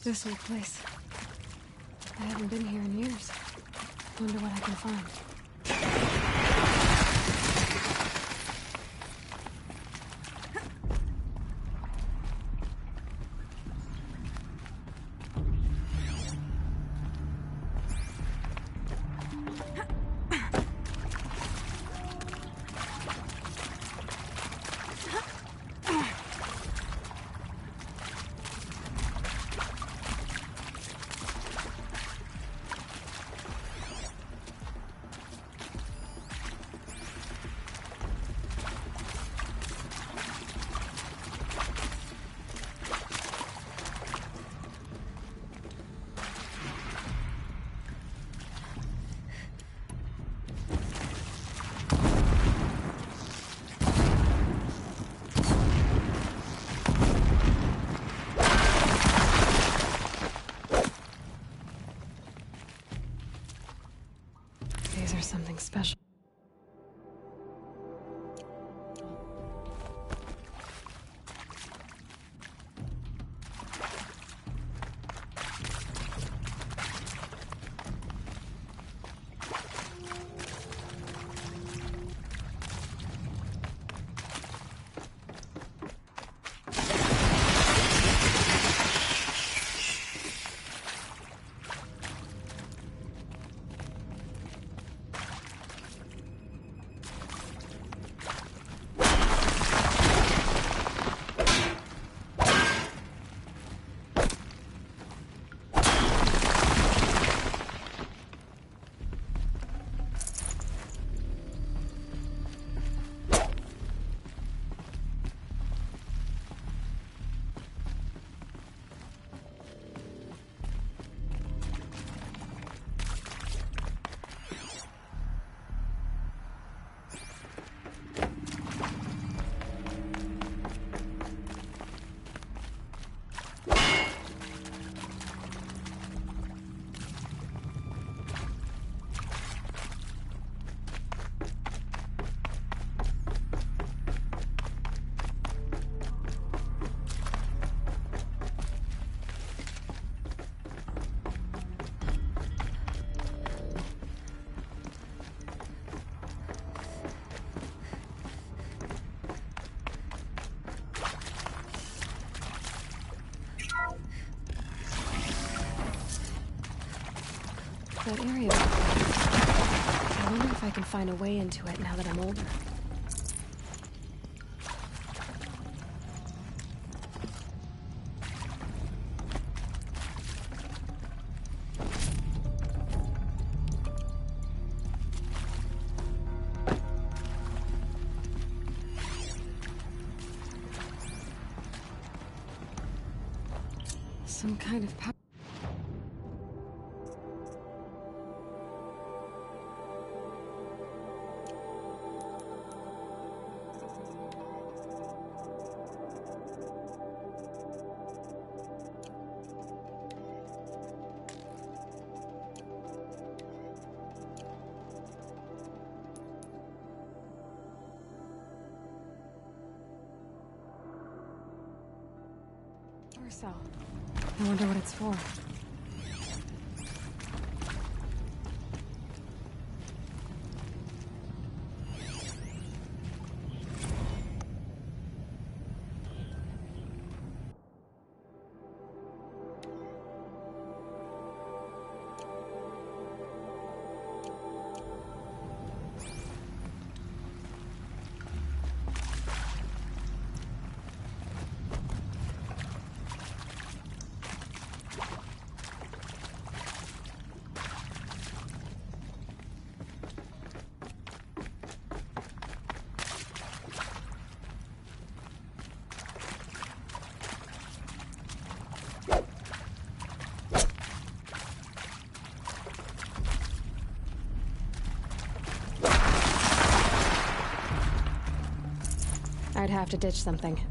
This old place. I haven't been here in years. Wonder what I can find. These are something special. That area. I wonder if I can find a way into it now that I'm older. Some kind of power. Cell. I wonder what it's for. I'd have to ditch something.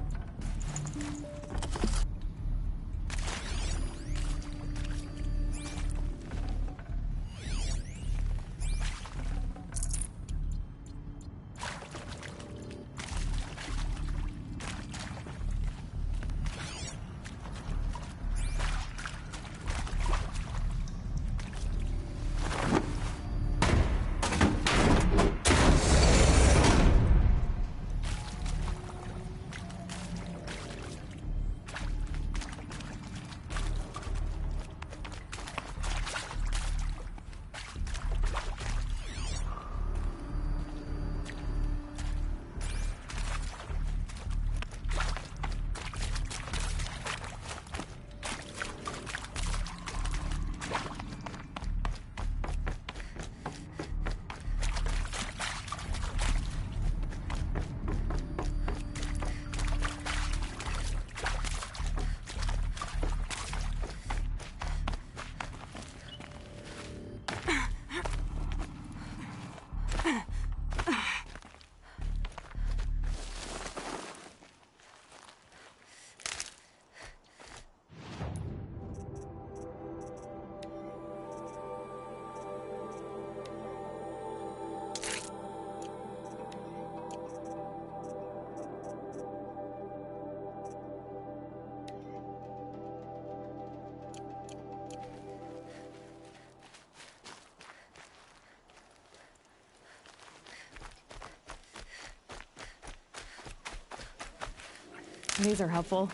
These are helpful.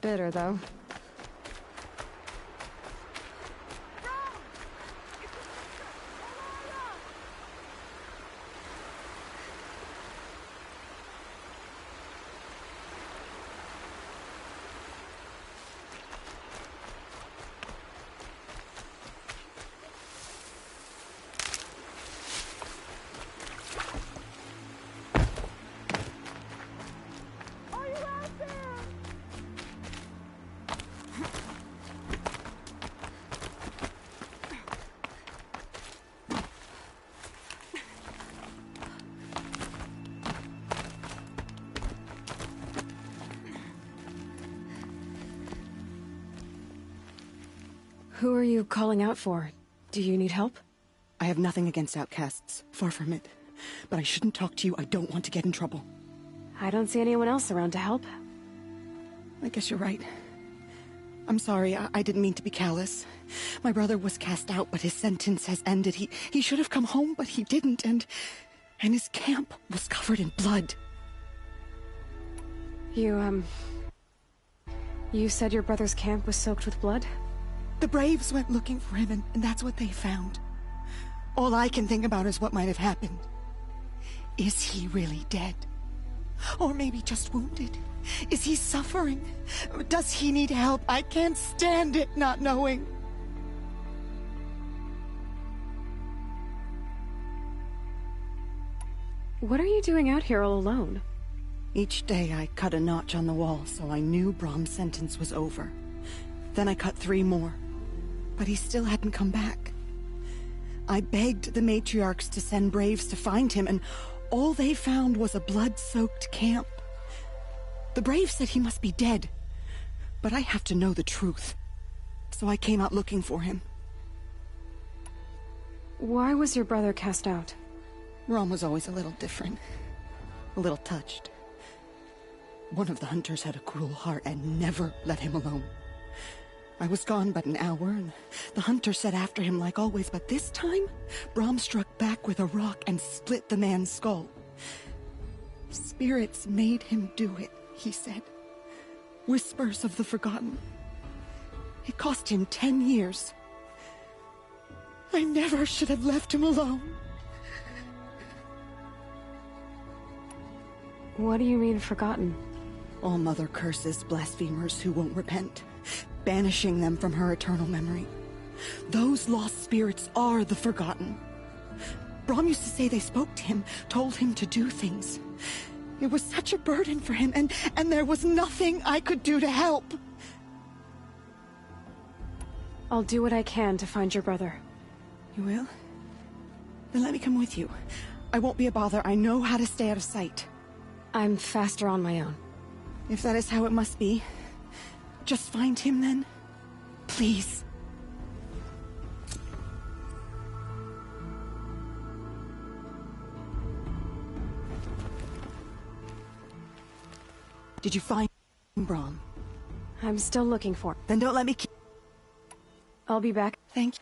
Bitter, though. Who are you calling out for? Do you need help? I have nothing against outcasts. Far from it. But I shouldn't talk to you. I don't want to get in trouble. I don't see anyone else around to help. I guess you're right. I'm sorry. I didn't mean to be callous. My brother was cast out, but his sentence has ended. He should have come home, but he didn't, and his camp was covered in blood. You said your brother's camp was soaked with blood? The Braves went looking for him, and that's what they found. All I can think about is what might have happened. Is he really dead? Or maybe just wounded? Is he suffering? Does he need help? I can't stand it not knowing. What are you doing out here all alone? Each day I cut a notch on the wall so I knew Brahm's sentence was over. Then I cut 3 more. But he still hadn't come back. I begged the matriarchs to send Braves to find him, and all they found was a blood-soaked camp. The Braves said he must be dead, but I have to know the truth. So I came out looking for him. Why was your brother cast out? Brahm was always a little different. A little touched. One of the hunters had a cruel heart and never let him alone. I was gone but an hour, and the hunter set after him like always, but this time, Brahm struck back with a rock and split the man's skull. Spirits made him do it, he said. Whispers of the forgotten. It cost him 10 years. I never should have left him alone. What do you mean, forgotten? All mother curses blasphemers who won't repent, banishing them from her eternal memory. Those lost spirits are the forgotten. Brahm used to say they spoke to him, told him to do things. It was such a burden for him, and there was nothing I could do to help. I'll do what I can to find your brother. You will? Then let me come with you. I won't be a bother. I know how to stay out of sight. I'm faster on my own. If that is how it must be, just find him then. Please. Did you find Brahm? I'm still looking for him. Then don't let me keep... I'll be back. Thank you.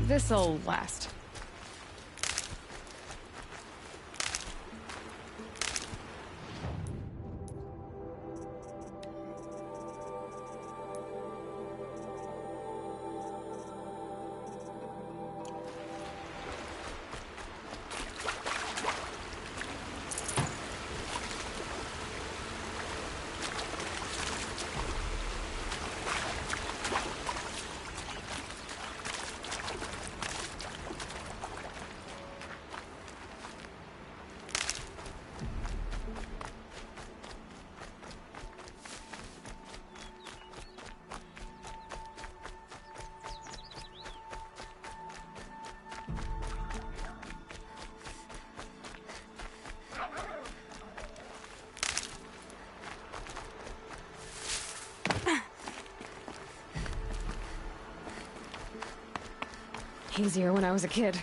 This'll last. Easier when I was a kid.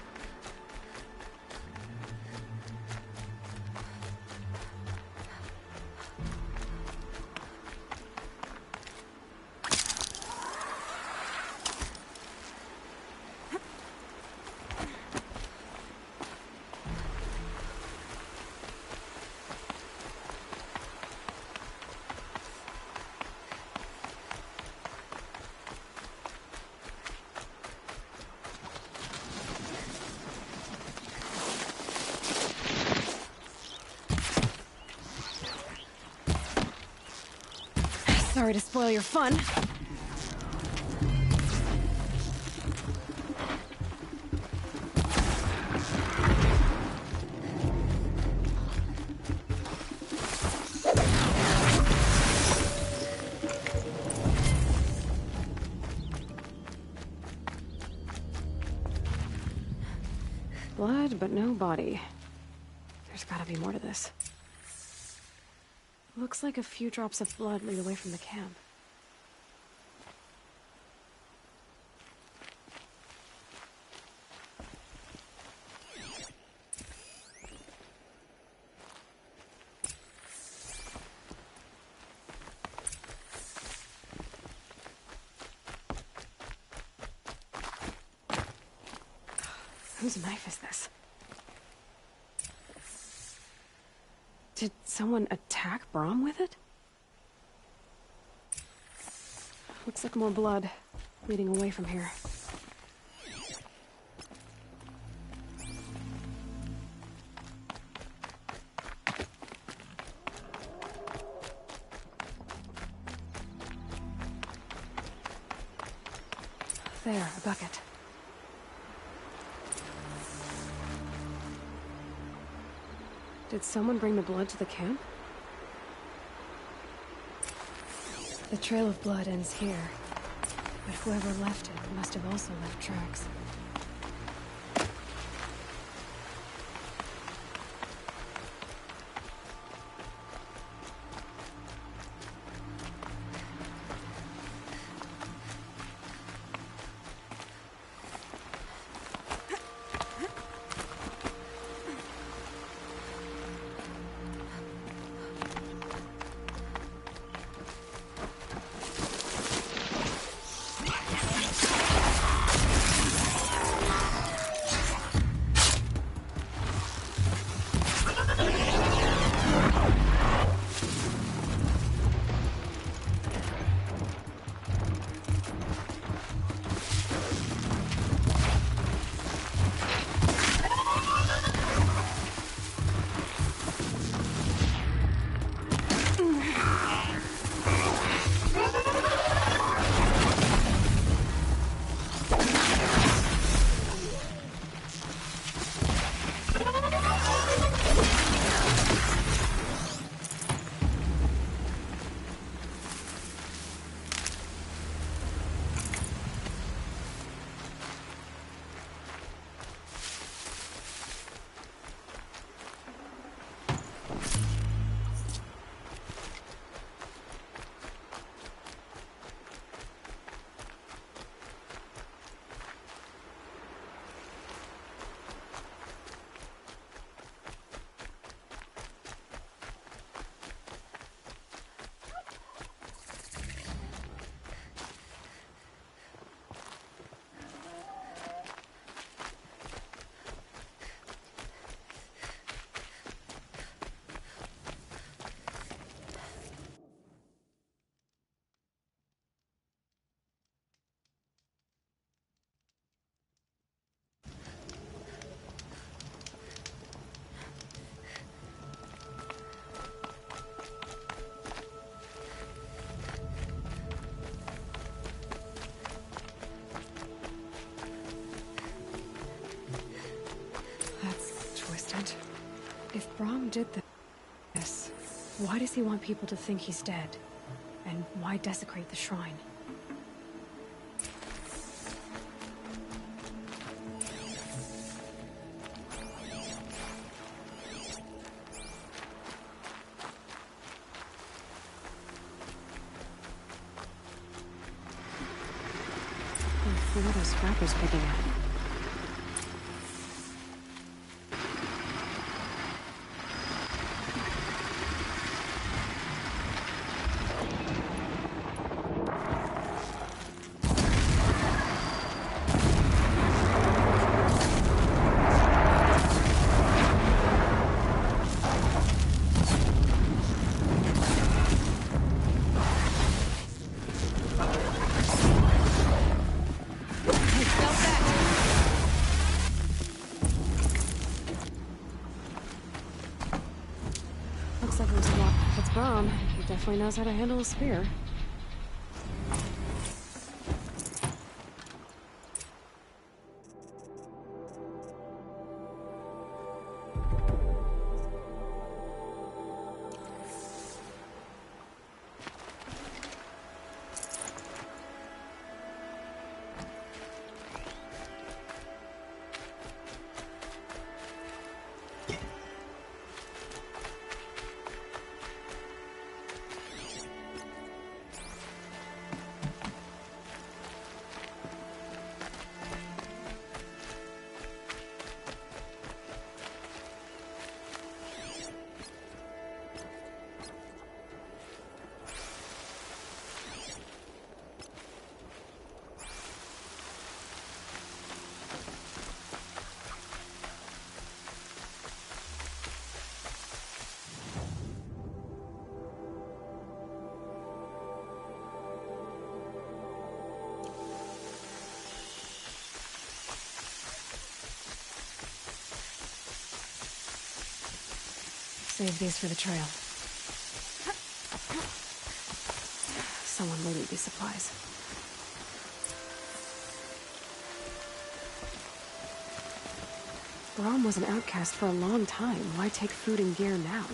Sorry to spoil your fun. Blood, but no body. There's gotta be more to this. Looks like a few drops of blood lead away from the camp. Whose knife is this? Did someone attack Brom with it? Looks like more blood leading away from here. There, a bucket. Did someone bring the blood to the camp? The trail of blood ends here, but whoever left it must have also left tracks. did this? Why does he want people to think he's dead? And why desecrate the shrine? What are those scrappers picking at? Looks like it was a lot. If it's Brom, he definitely knows how to handle a spear. Save these for the trail. Someone looted these supplies. Brom was an outcast for a long time. Why take food and gear now?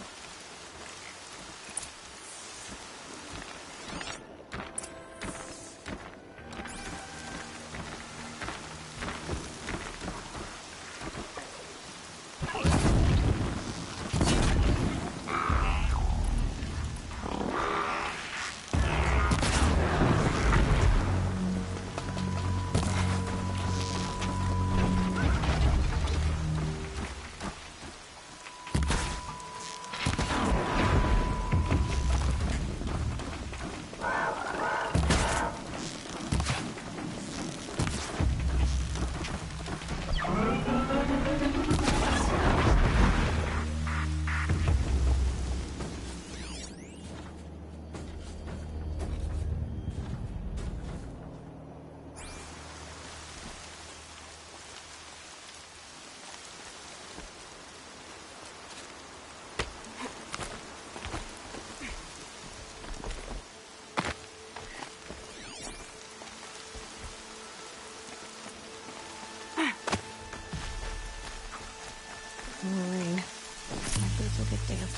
Rain. My boots will get damp.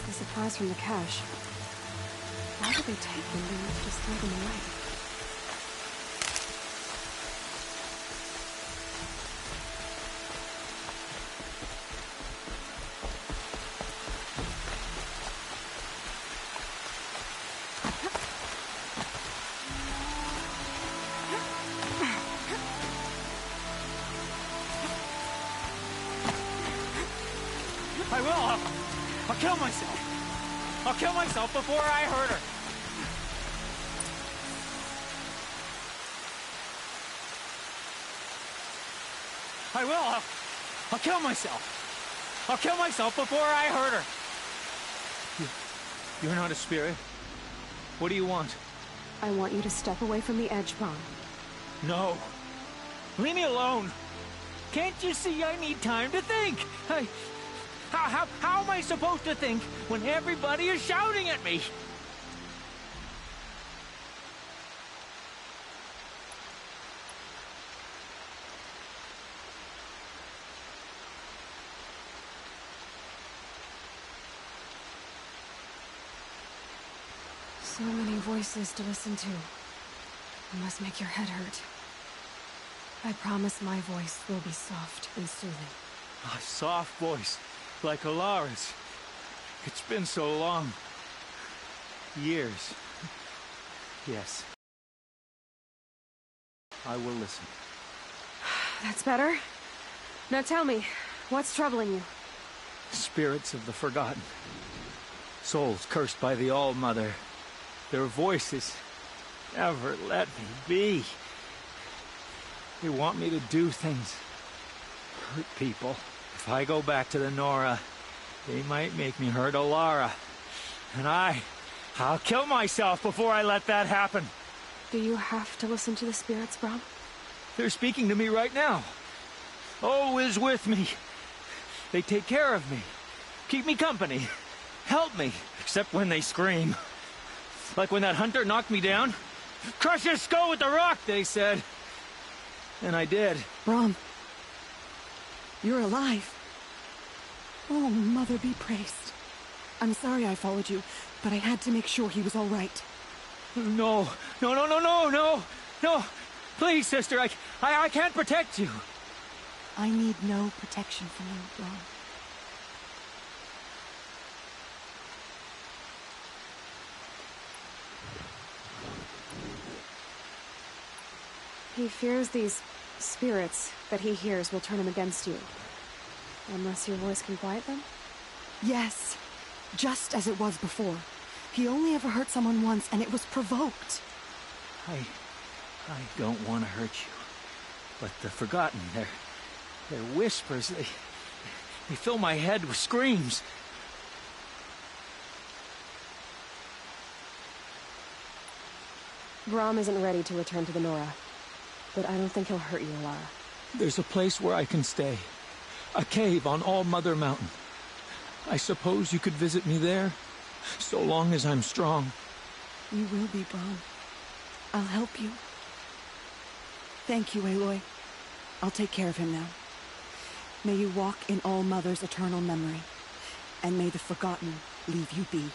The supplies from the cache. Why would they take them? They would just throw them away. I will. I'll kill myself. I'll kill myself before I hurt her. I will. I'll kill myself. I'll kill myself before I hurt her. You're not a spirit. What do you want? I want you to step away from the edge, Brom. No. Leave me alone. Can't you see I need time to think? How am I supposed to think when everybody is shouting at me? So many voices to listen to. It must make your head hurt. I promise my voice will be soft and soothing. A soft voice, like Alara's. It's been so long. Years. Yes. I will listen. That's better. Now tell me, what's troubling you? Spirits of the forgotten. Souls cursed by the All-Mother. Their voices never let me be. They want me to do things. Hurt people. If I go back to the Nora, they might make me hurt Alara. And I'll kill myself before I let that happen. Do you have to listen to the spirits, Brom? They're speaking to me right now. Oh is with me. They take care of me. Keep me company. Help me. Except when they scream. Like when that hunter knocked me down. Crush his skull with the rock, they said. And I did. Brom, you're alive. Oh, Mother be praised. I'm sorry I followed you, but I had to make sure he was all right. No. Please, sister, I can't protect you. I need no protection from you, Brom. He fears these spirits that he hears will turn him against you. Unless your voice can quiet them? Yes, just as it was before. He only ever hurt someone once, and it was provoked. I don't want to hurt you. But the Forgotten, their whispers, they fill my head with screams. Brom isn't ready to return to the Nora. But I don't think he'll hurt you, Alara. There's a place where I can stay. A cave on All-Mother Mountain. I suppose you could visit me there, so long as I'm strong. You will be, Brom. I'll help you. Thank you, Aloy. I'll take care of him now. May you walk in All-Mother's eternal memory, and may the Forgotten leave you be.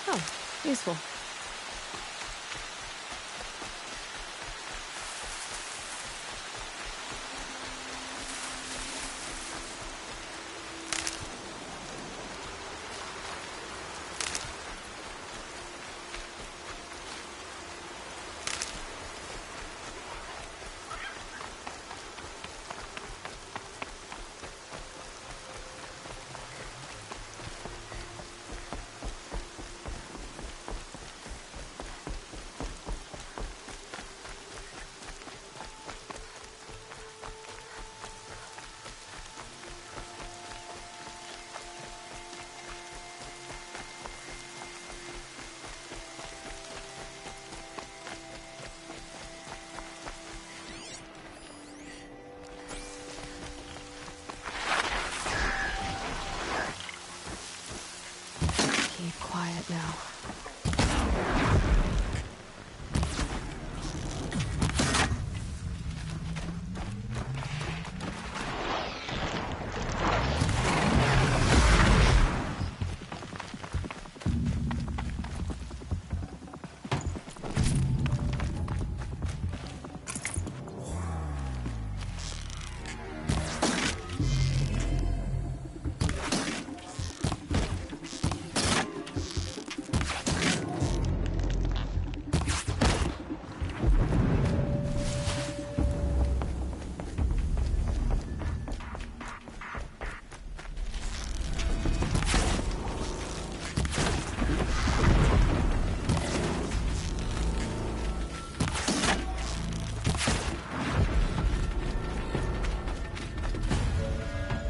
Oh, useful. Keep quiet now.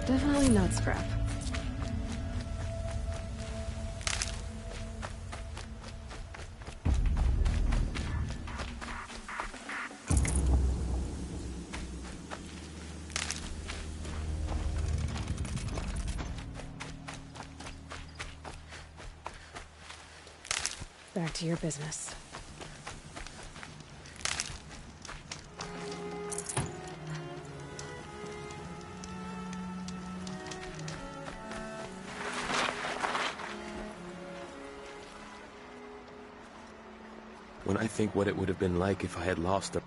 Definitely not scrap. Back to your business. When I think what it would have been like if I had lost her.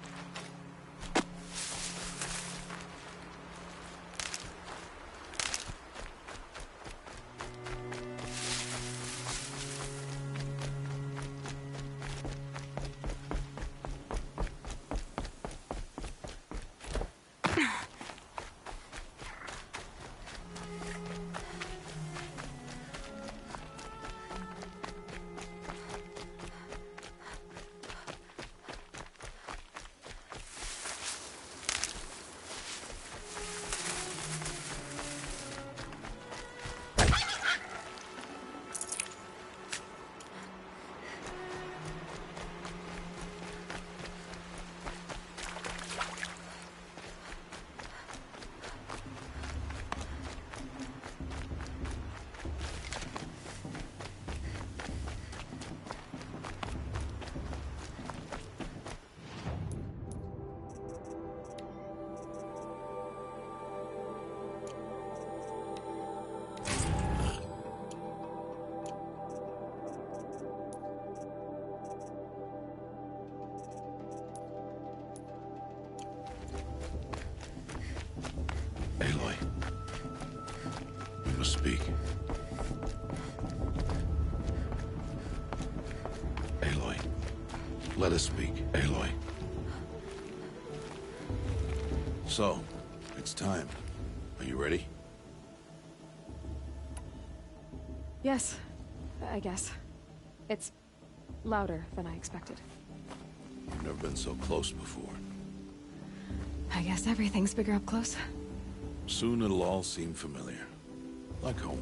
Aloy, we must speak. Aloy, let us speak, Aloy. So, it's time. Are you ready? Yes, I guess. It's louder than I expected. You've never been so close before. I guess everything's bigger up close. Soon it'll all seem familiar. Like home.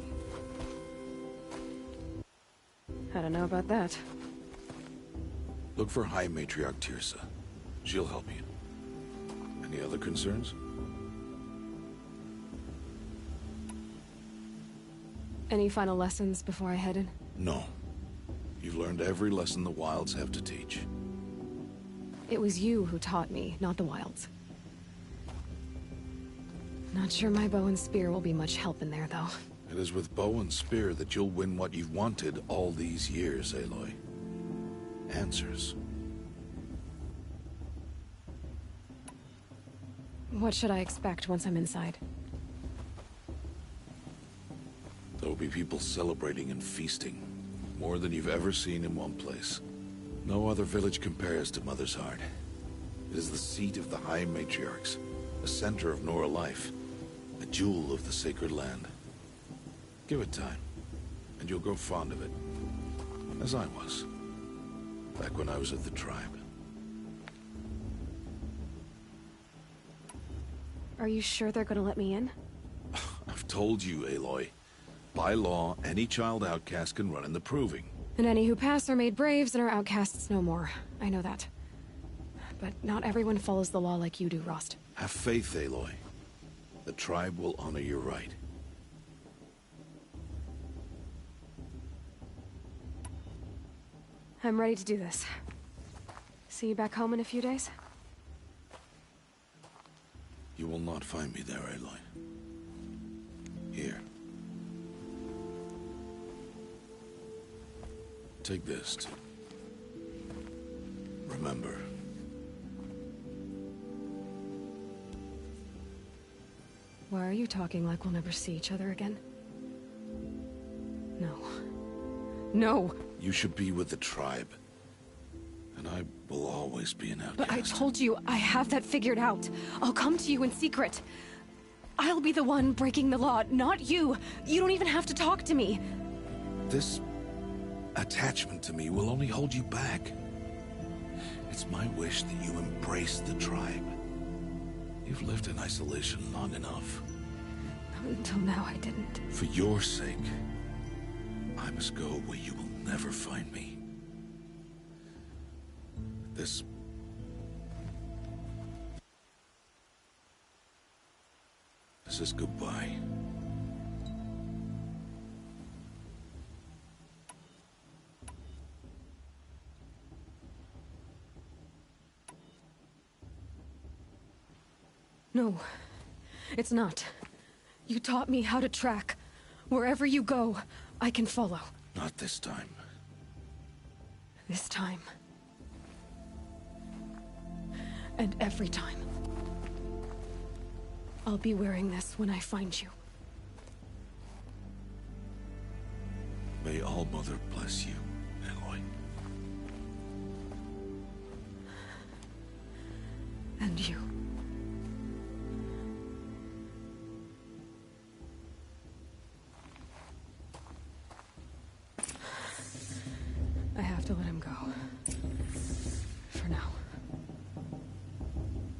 I don't know about that. Look for High Matriarch Tirsa. She'll help you. Any other concerns? Any final lessons before I head in? No. You've learned every lesson the Wilds have to teach. It was you who taught me, not the Wilds. Not sure my bow and spear will be much help in there, though. It is with bow and spear that you'll win what you've wanted all these years, Aloy. Answers. What should I expect once I'm inside? There will be people celebrating and feasting. More than you've ever seen in one place. No other village compares to Mother's Heart. It is the seat of the High Matriarchs, the center of Nora life, a jewel of the sacred land. Give it time, and you'll grow fond of it. As I was, back when I was at the tribe. Are you sure they're gonna let me in? I've told you, Aloy. By law, any child outcast can run in the Proving. And any who pass are made braves and are outcasts no more. I know that. But not everyone follows the law like you do, Rost. Have faith, Aloy. The tribe will honor your right. I'm ready to do this. See you back home in a few days? You will not find me there, Aloy. Here. Take this to remember. Why are you talking like we'll never see each other again? No. No! You should be with the tribe. And I will always be an outcast. But I told you, I have that figured out. I'll come to you in secret. I'll be the one breaking the law, not you. You don't even have to talk to me. This attachment to me will only hold you back. It's my wish that you embrace the tribe. You've lived in isolation long enough. Until now, I didn't. For your sake, I must go where you will never find me. This is goodbye. No, it's not. You taught me how to track. Wherever you go, I can follow. Not this time. This time. And every time. I'll be wearing this when I find you. May All Mother bless you, Aloy. And you. I have to let him go. For now.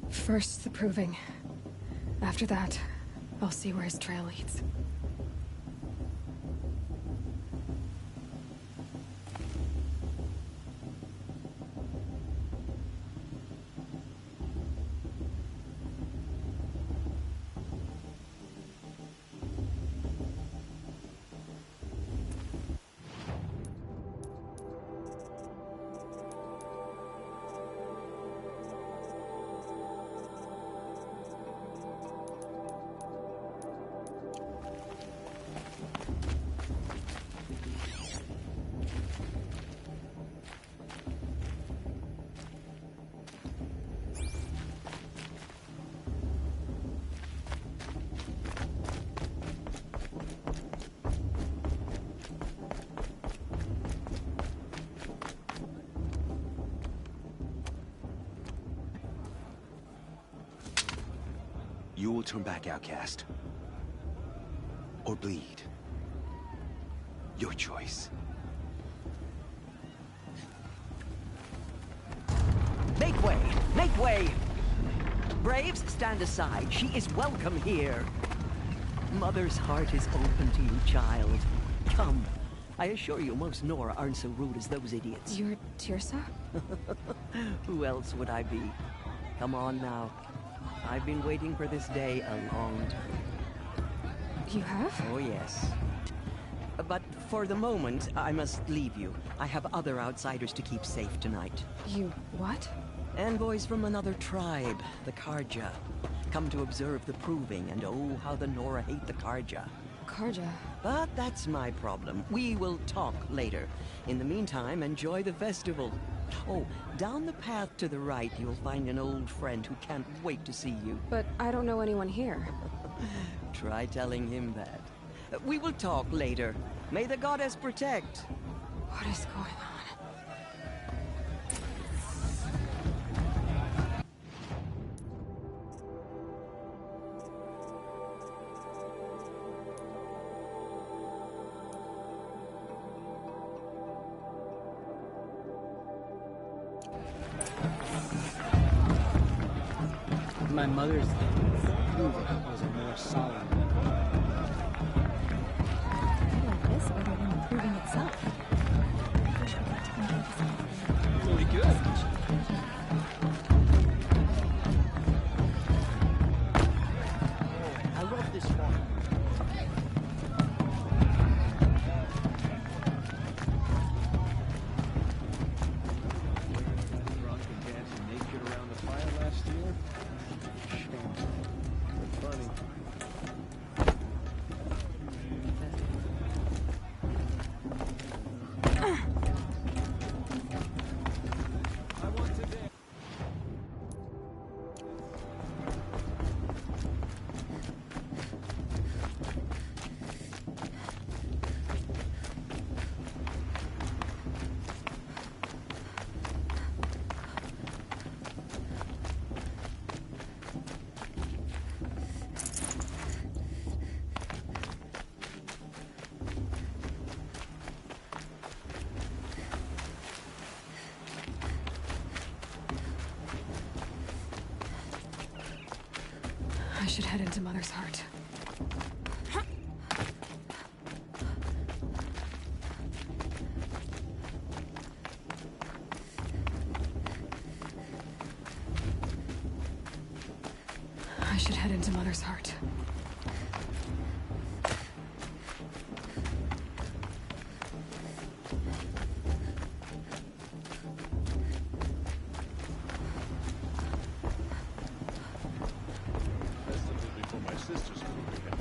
First, the proving. After that, I'll see where his trail leads. You will turn back, outcast. Or bleed. Your choice. Make way! Make way! Braves, stand aside. She is welcome here. Mother's heart is open to you, child. Come. I assure you, most Nora aren't so rude as those idiots. You're Tirsa? Who else would I be? Come on now. I've been waiting for this day a long time. You have? Oh, yes. But for the moment, I must leave you. I have other outsiders to keep safe tonight. You what? Envoys from another tribe, the Karja. Come to observe the proving, and oh, how the Nora hate the Karja. Karja? But that's my problem. We will talk later. In the meantime, enjoy the festival. Oh, down the path to the right, you'll find an old friend who can't wait to see you. But I don't know anyone here. Try telling him that. We will talk later. May the goddess protect. What is going on? My mother's approval was a more solid. I like this better than the proving itself. Really good. I love this one. Drunk and dancing naked around the fire last year? Funny. I should head into Mother's Heart. should head into Mother's Heart. Before my sister's group again.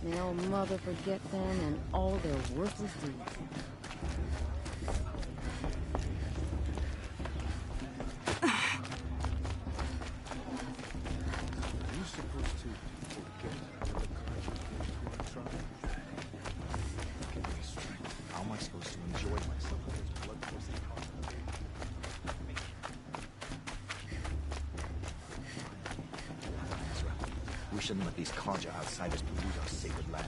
Now Mother forget them and all their worthless deeds. Are you supposed to forget the cards you gave to our tribe? Give me strength. How am I supposed to enjoy myself with this bloodthirsty content? Ezra, we shouldn't let these conjure outsiders pollute our sacred land.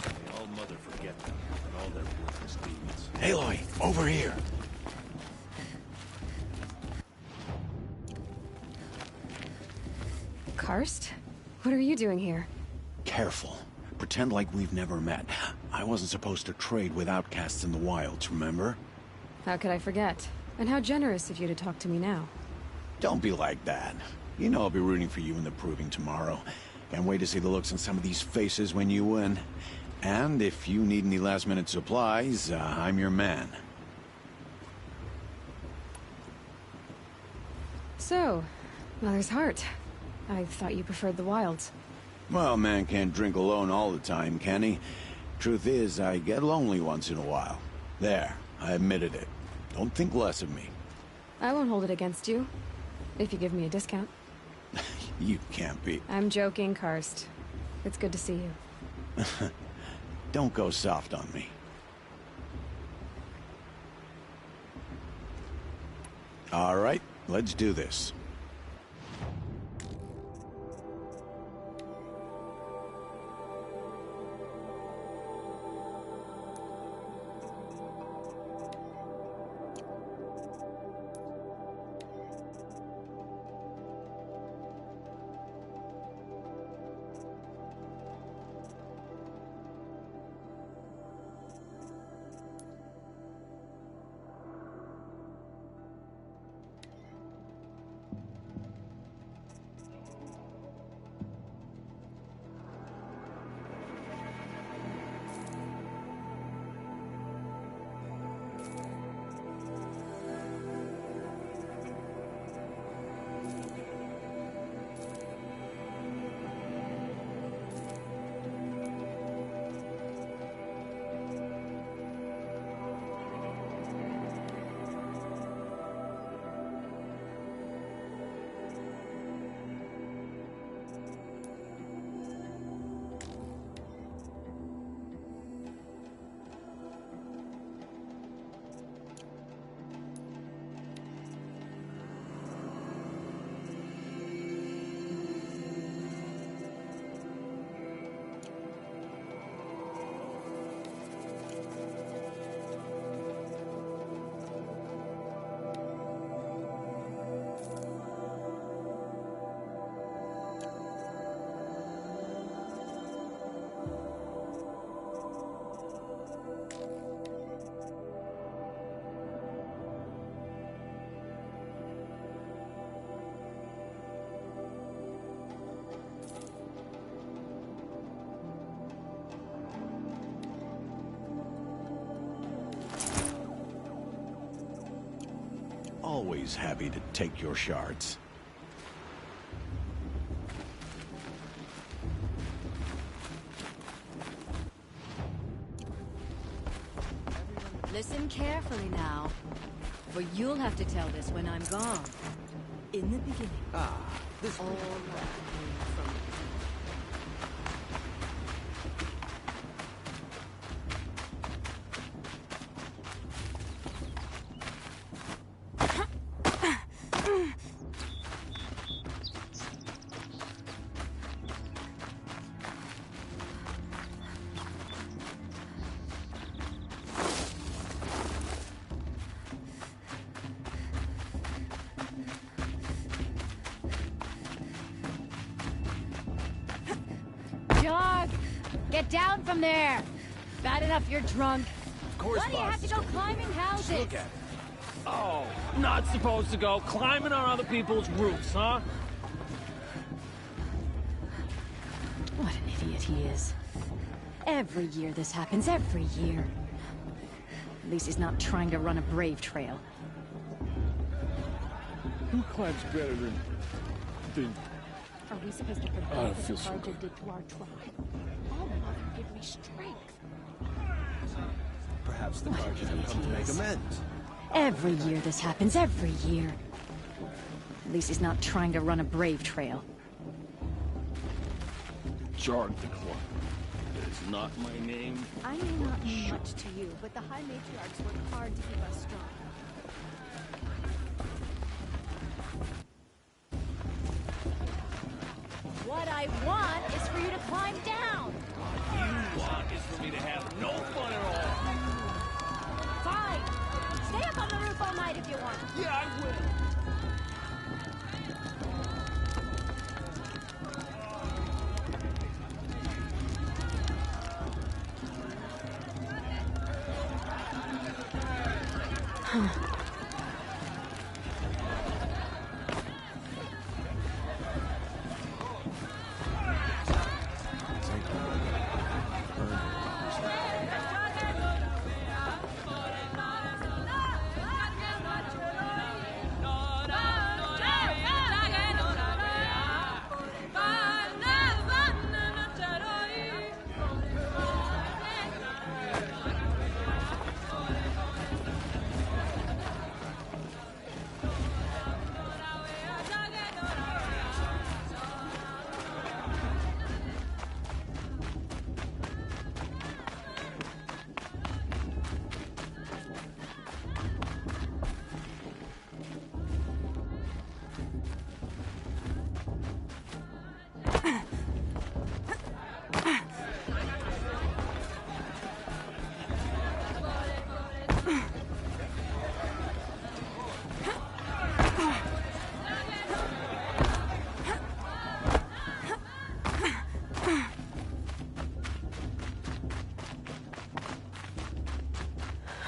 May all Mother forget them and all their worthless deeds. Aloy, over here. Karst? What are you doing here? Careful. Pretend like we've never met. I wasn't supposed to trade with outcasts in the wilds, remember? How could I forget? And how generous of you to talk to me now. Don't be like that. You know I'll be rooting for you in the proving tomorrow. Can't wait to see the looks on some of these faces when you win. And if you need any last-minute supplies, I'm your man. So, Mother's Heart. I thought you preferred the wilds. Well, man can't drink alone all the time, can he? Truth is, I get lonely once in a while. There, I admitted it. Don't think less of me. I won't hold it against you. If you give me a discount. You can't be. I'm joking, Karst. It's good to see you. Don't go soft on me. All right, let's do this. Always happy to take your shards. Listen carefully now, for you'll have to tell this when I'm gone. In the beginning, This all that came from Dog! Get down from there! Bad enough you're drunk. Of course, Why do you have to go climbing houses? Look at it. Oh, not supposed to go climbing on other people's roofs, huh? What an idiot he is. Every year this happens, every year. At least he's not trying to run a brave trail. Who climbs better than... Are we supposed to forget I don't what feel the so Carja good. did to our tribe? All Mother give me strength. Perhaps the What Carja an have come to idiot make he is. amends. Every year this happens, every year. At least he's not trying to run a brave trail. Jarg the Club. That is not my name. I may not mean much to you, but the High Matriarchs work hard to keep us strong. What I want is for you to climb down! What you want is for me to have no fun at all. Fine! Stay up on the roof all night if you want. Yeah, I will.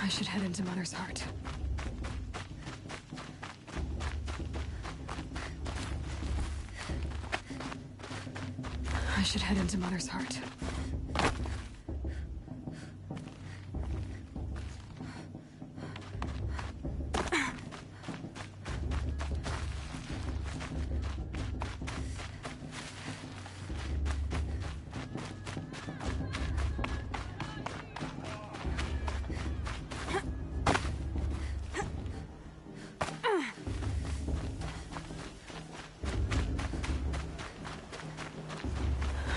I should head into Mother's Heart. I should head into Mother's Heart.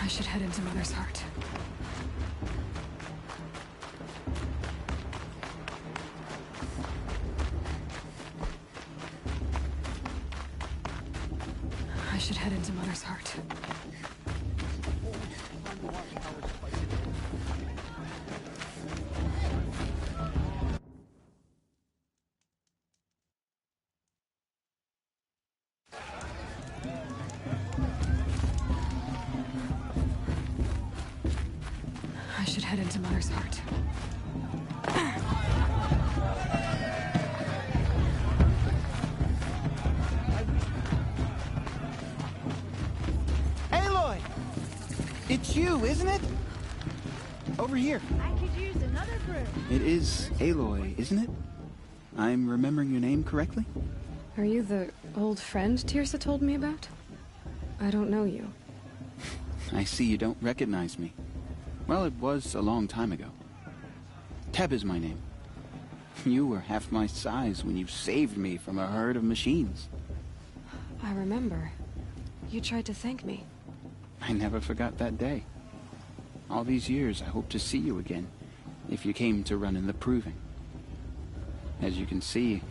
I should head into Mother's Heart. I should head into Mother's Heart. I should head into Mother's Heart. Aloy! It's you, isn't it? Over here. I could use another brew. It is Aloy, isn't it? I'm remembering your name correctly? Are you the old friend Tirsa told me about? I don't know you. I see you don't recognize me. Well, it was a long time ago. Teb is my name. You were half my size when you saved me from a herd of machines. I remember. You tried to thank me. I never forgot that day. All these years, I hope to see you again, if you came to run in the proving. As you can see,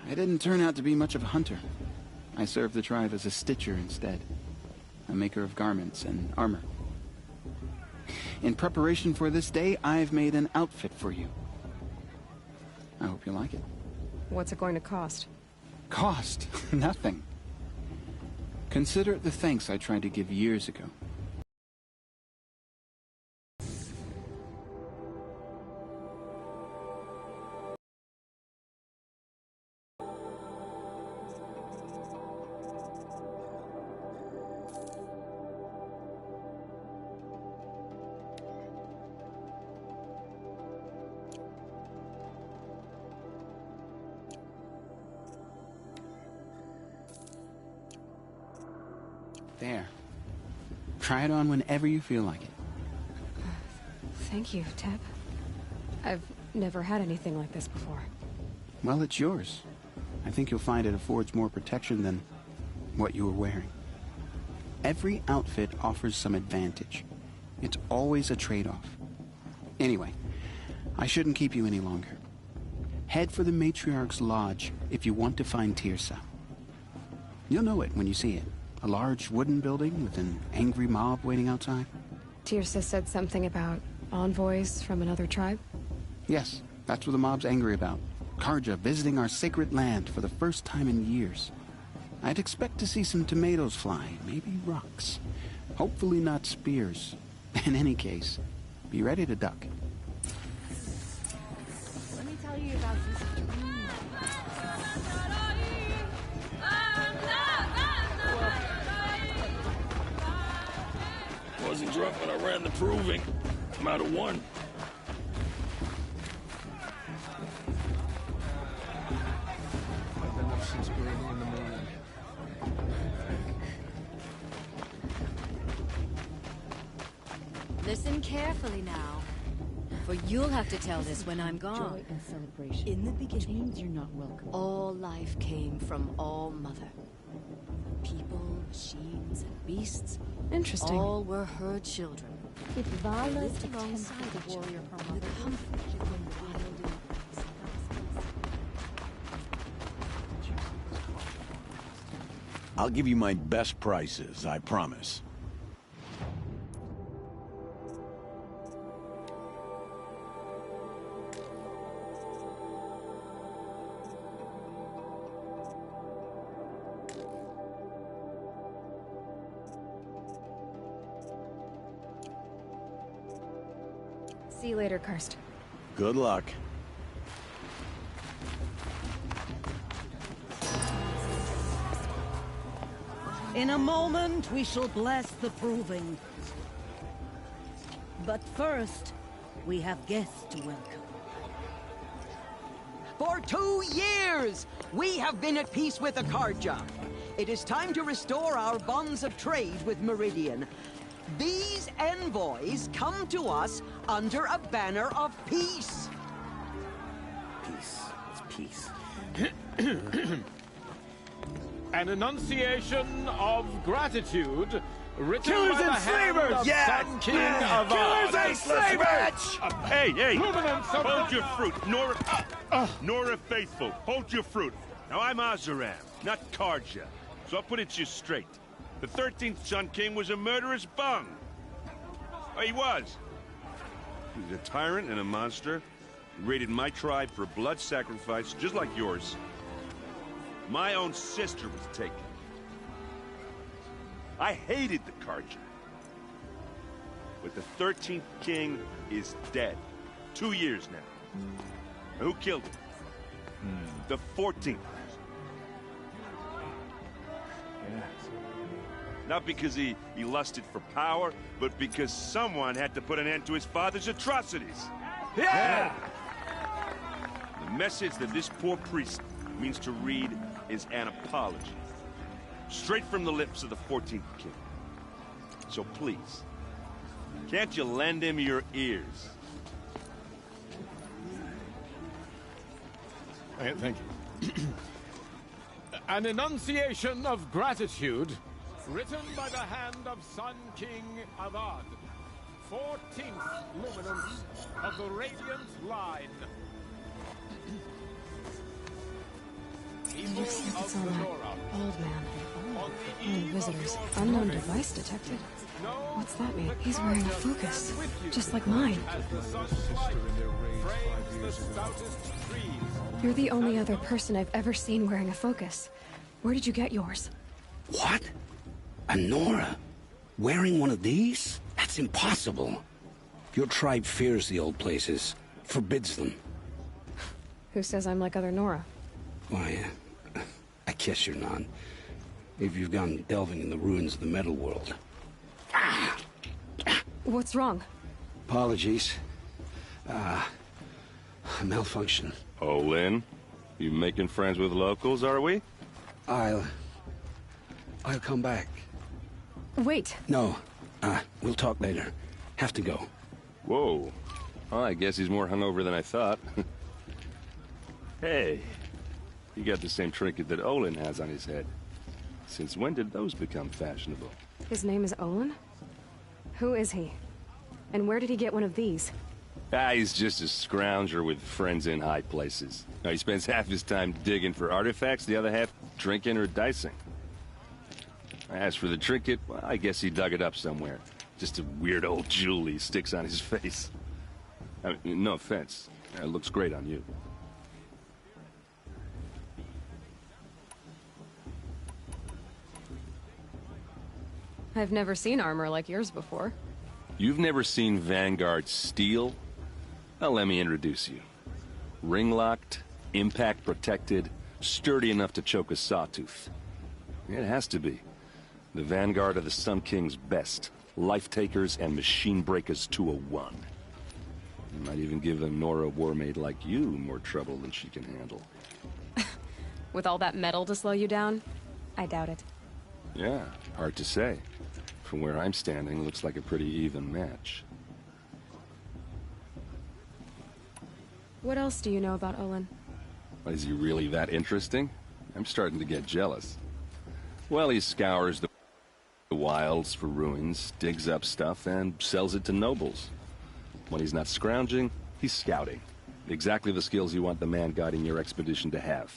I didn't turn out to be much of a hunter. I served the tribe as a stitcher instead, a maker of garments and armor. In preparation for this day, I've made an outfit for you. I hope you like it. What's it going to cost? Cost? Nothing. Consider it the thanks I tried to give years ago. There. Try it on whenever you feel like it. Thank you, Teb. I've never had anything like this before. Well, it's yours. I think you'll find it affords more protection than what you were wearing. Every outfit offers some advantage. It's always a trade-off. Anyway, I shouldn't keep you any longer. Head for the Matriarch's Lodge if you want to find Tirsa. You'll know it when you see it. A large wooden building with an angry mob waiting outside. Tirsa said something about envoys from another tribe? Yes, that's what the mob's angry about. Karja visiting our sacred land for the first time in years. I'd expect to see some tomatoes fly, maybe rocks. Hopefully not spears. In any case, be ready to duck. Let me tell you about this dream. Wasn't drunk when I ran the proving. I'm out of one. I've been up since early in the morning. Listen carefully now, for you'll have to tell this when I'm gone. Joy and celebration. In the beginning, Chains, you're not welcome. all life came from All Mother. People, machines, and beasts. Interesting. All were her children. If Vala Lived attempts alongside the each warrior other her with mother comfort is, from the wild and I'll give you my best prices, I promise. See you later, Karst. Good luck. In a moment, we shall bless the proving. But first, we have guests to welcome. For 2 years, we have been at peace with Akarja. It is time to restore our bonds of trade with Meridian. These envoys come to us under a banner of peace. Peace. It's peace. An enunciation of gratitude written Killers by the and hand slavers! of Yes! Sun King of Killers and Oz. slavers! Hey, hey! Luminance of Hold your fruit, Nora Faithful. Hold your fruit. Now I'm Azaram, not Karja, so I'll put it to you straight. The 13th Sun King was a murderous bung. Oh, he was. He was a tyrant and a monster. He raided my tribe for a blood sacrifice, just like yours. My own sister was taken. I hated the Karja. But the 13th king is dead. 2 years now. And who killed him? The 14th. Not because he lusted for power, but because someone had to put an end to his father's atrocities. Yeah! The message that this poor priest means to read is an apology. Straight from the lips of the 14th king. So please, can't you lend him your ears? Thank you. An enunciation of gratitude, written by the hand of Sun King Avad, 14th luminance of the Radiant Line. People It's of on that Lenora. old man. Only visitors. Unknown device detected. What's that mean? He's wearing a focus, just like mine. You're the only other person I've ever seen wearing a focus. Where did you get yours? What? A Nora? Wearing one of these? That's impossible. Your tribe fears the old places, forbids them. Who says I'm like other Nora? Why, I guess you're not. If you've gone delving in the ruins of the metal world. What's wrong? Apologies. Malfunction. Oh, Lynn? You making friends with locals, are we? I'll come back. Wait. No. We'll talk later. Have to go. Whoa. Well, I guess he's more hungover than I thought. Hey. You got the same trinket that Olin has on his head. Since when did those become fashionable? His name is Olin? Who is he? And where did he get one of these? He's just a scrounger with friends in high places. Now, he spends half his time digging for artifacts, the other half drinking or dicing. As for the trinket, well, I guess he dug it up somewhere. Just a weird old jewel he sticks on his face. I mean, no offense. It looks great on you. I've never seen armor like yours before. You've never seen Vanguard steel? Well, let me introduce you. Ring-locked, impact-protected, sturdy enough to choke a sawtooth. It has to be. The Vanguard of the Sun King's best. Life-takers and machine-breakers to a one. You might even give a Nora warmaid like you more trouble than she can handle. With all that metal to slow you down? I doubt it. Yeah, hard to say. From where I'm standing, looks like a pretty even match. What else do you know about Olin? Is he really that interesting? I'm starting to get jealous. Well, he scours the wilds for ruins, digs up stuff, and sells it to nobles. When he's not scrounging, he's scouting. Exactly the skills you want the man guiding your expedition to have.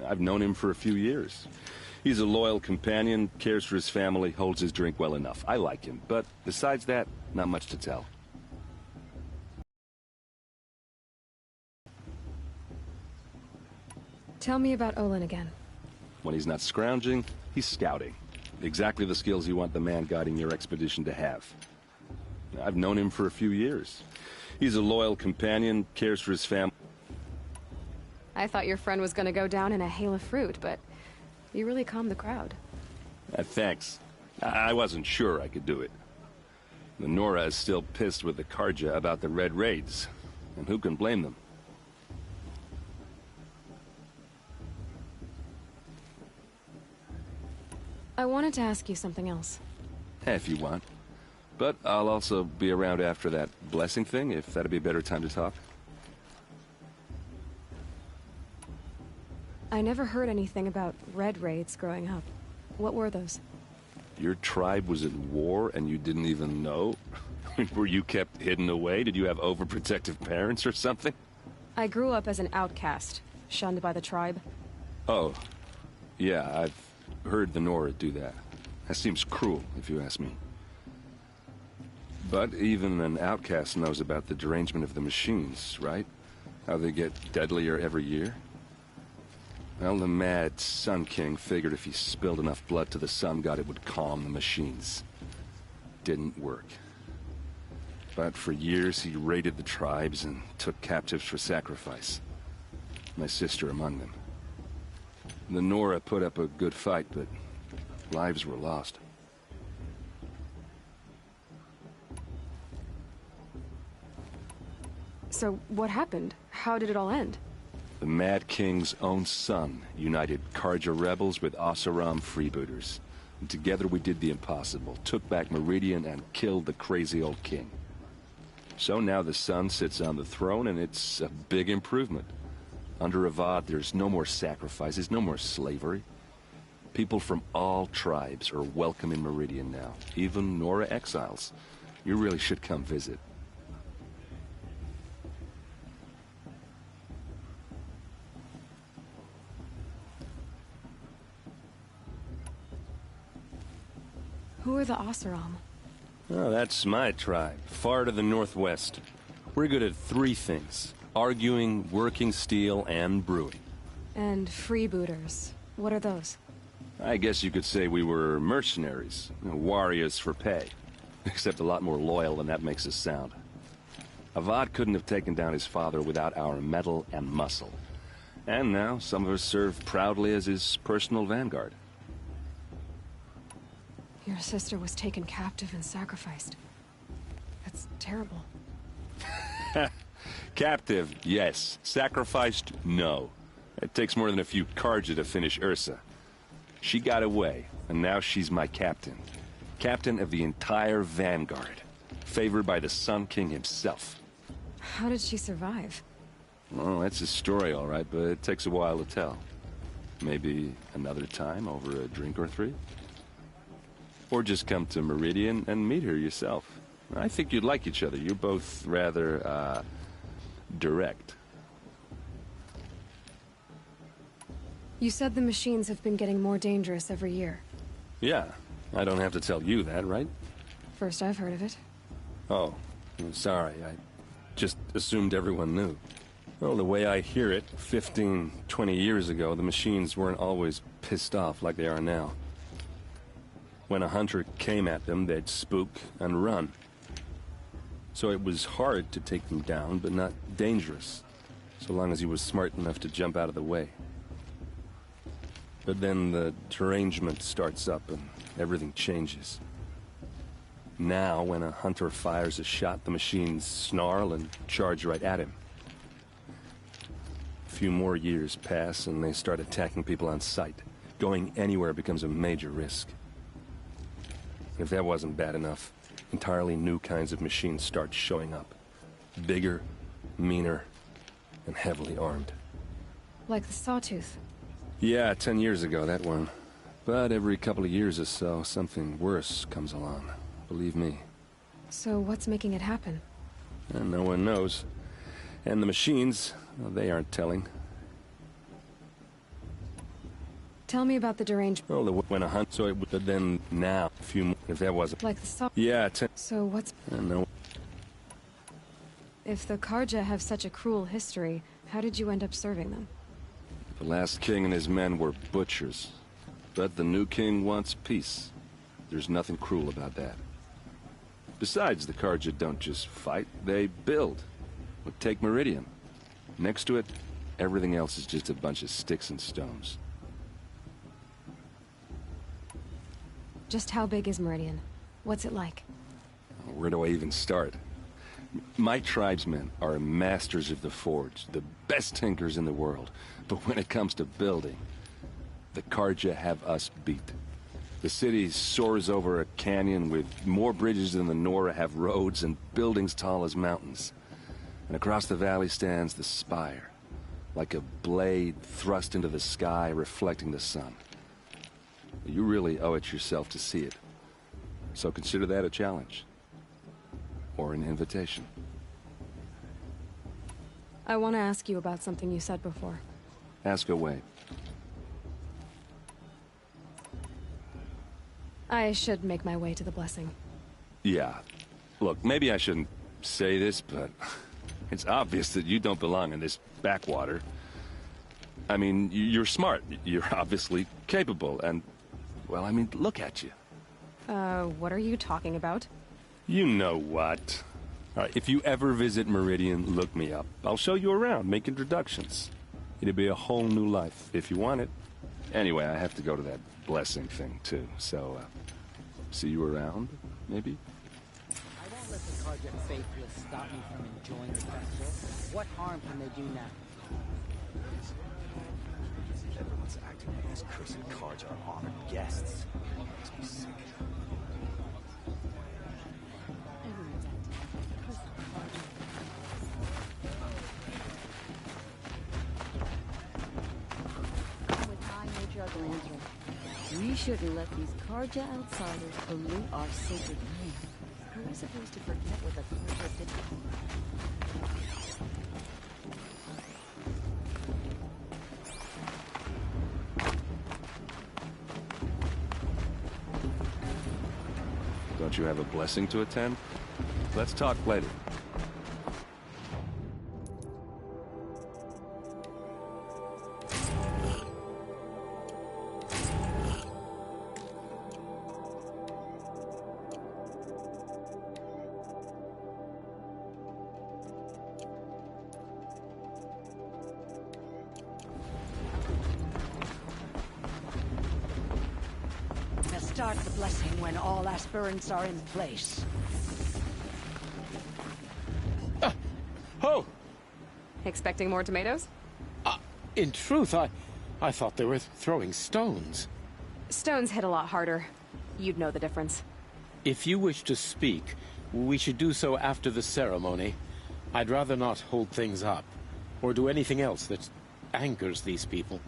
I've known him for a few years. He's a loyal companion, cares for his family, holds his drink well enough. I like him, but besides that, not much to tell. Tell me about Olin again. When he's not scrounging, he's scouting. Exactly the skills you want the man guiding your expedition to have. I've known him for a few years. He's a loyal companion, cares for his family. I thought your friend was gonna go down in a hail of fruit, but you really calmed the crowd. Thanks. I wasn't sure I could do it. The Nora is still pissed with the Karja about the Red Raids, and who can blame them? I wanted to ask you something else. If you want. But I'll also be around after that blessing thing, if that'd be a better time to talk. I never heard anything about Red Raids growing up. What were those? Your tribe was at war and you didn't even know? Were you kept hidden away? Did you have overprotective parents or something? I grew up as an outcast, shunned by the tribe. Oh. Yeah, I've heard the Nora do that. That seems cruel, if you ask me. But even an outcast knows about the derangement of the machines, right? How they get deadlier every year? Well, the mad Sun King figured if he spilled enough blood to the Sun God, it would calm the machines. Didn't work. But for years, he raided the tribes and took captives for sacrifice. My sister among them. The Nora put up a good fight, but lives were lost. So, what happened? How did it all end? The Mad King's own son united Karja rebels with Oseram freebooters. And together we did the impossible, took back Meridian and killed the crazy old king. So now the son sits on the throne and it's a big improvement. Under Avad, there's no more sacrifices, no more slavery. People from all tribes are welcome in Meridian now, even Nora exiles. You really should come visit. Who are the Oseram? Oh, that's my tribe, far to the northwest. We're good at 3 things: arguing, working steel, and brewing. And freebooters. What are those? I guess you could say we were mercenaries, warriors for pay. Except a lot more loyal than that makes us sound. Avad couldn't have taken down his father without our metal and muscle. And now, some of us serve proudly as his personal vanguard. Your sister was taken captive and sacrificed. That's terrible. Captive, yes. Sacrificed, no. It takes more than a few Karja to finish Ursa. She got away, and now she's my captain. Captain of the entire vanguard. Favored by the Sun King himself. How did she survive? Well, that's a story, all right, but it takes a while to tell. Maybe another time over a drink or 3? Or just come to Meridian and meet her yourself. I think you'd like each other. You're both rather, direct. You said the machines have been getting more dangerous every year. Yeah, I don't have to tell you that, right? First I've heard of it. Oh, I'm sorry. I just assumed everyone knew. Well, the way I hear it, 15, 20 years ago, the machines weren't always pissed off like they are now. When a hunter came at them, they'd spook and run. So it was hard to take them down, but not dangerous, so long as he was smart enough to jump out of the way. But then the derangement starts up and everything changes. Now, when a hunter fires a shot, the machines snarl and charge right at him. A few more years pass and they start attacking people on sight. Going anywhere becomes a major risk. If that wasn't bad enough, entirely new kinds of machines start showing up. Bigger, meaner, and heavily armed. Like the Sawtooth. Yeah, 10 years ago, that one. But every couple of years or so, something worse comes along. Believe me. So what's making it happen? And no one knows. And the machines, well, they aren't telling. Tell me about the deranged... Oh, when a hunt, so it would, but then now, a few more, if that wasn't... Like the Saw... Yeah, So what's... No. If the Karja have such a cruel history, how did you end up serving them? The last king and his men were butchers. But the new king wants peace. There's nothing cruel about that. Besides, the Karja don't just fight, they build. But take Meridian. Next to it, everything else is just a bunch of sticks and stones. Just how big is Meridian? What's it like? Where do I even start? My tribesmen are masters of the forge, the best tinkers in the world. But when it comes to building, the Karja have us beat. The city soars over a canyon with more bridges than the Nora have roads and buildings tall as mountains. And across the valley stands the spire, like a blade thrust into the sky reflecting the sun. You really owe it yourself to see it. So consider that a challenge. Or an invitation. I want to ask you about something you said before. Ask away. I should make my way to the blessing. Yeah. Look, maybe I shouldn't say this, but it's obvious that you don't belong in this backwater. I mean, you're smart. You're obviously capable, and... well, I mean, look at you. What are you talking about? You know what. All right, if you ever visit Meridian, look me up. I'll show you around, make introductions. It'll be a whole new life, if you want it. Anyway, I have to go to that blessing thing, too, so, see you around, maybe? I won't let the Karja faithless stop me from enjoying the festival. What harm can they do now? Everyone's acting like these cursed Karja are honored guests. Makes me sick. Everyone's acting like the Karja. shouldn't let these Karja outsiders pollute our sacred land. Who is supposed to forget what the Karja did before? Don't you have a blessing to attend? Let's talk later. Start the blessing when all aspirants are in place. Oh! Expecting more tomatoes? In truth, I thought they were throwing stones. Stones hit a lot harder. You'd know the difference. If you wish to speak, we should do so after the ceremony. I'd rather not hold things up, or do anything else that angers these people.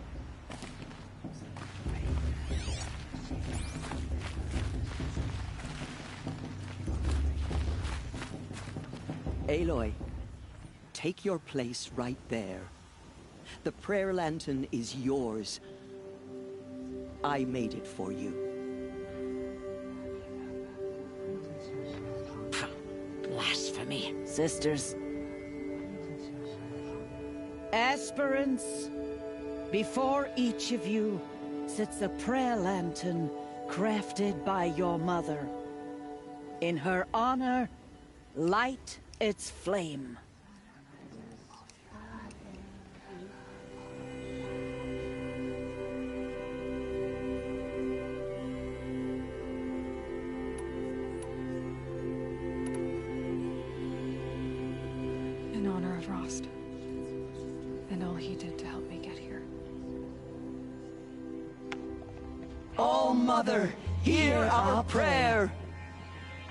Aloy, take your place right there. The prayer lantern is yours. I made it for you. Blasphemy. Sisters. Aspirants, before each of you sits a prayer lantern crafted by your mother. In her honor, light its flame. In honor of Rost, and all he did to help me get here. Oh, Mother, hear our prayer.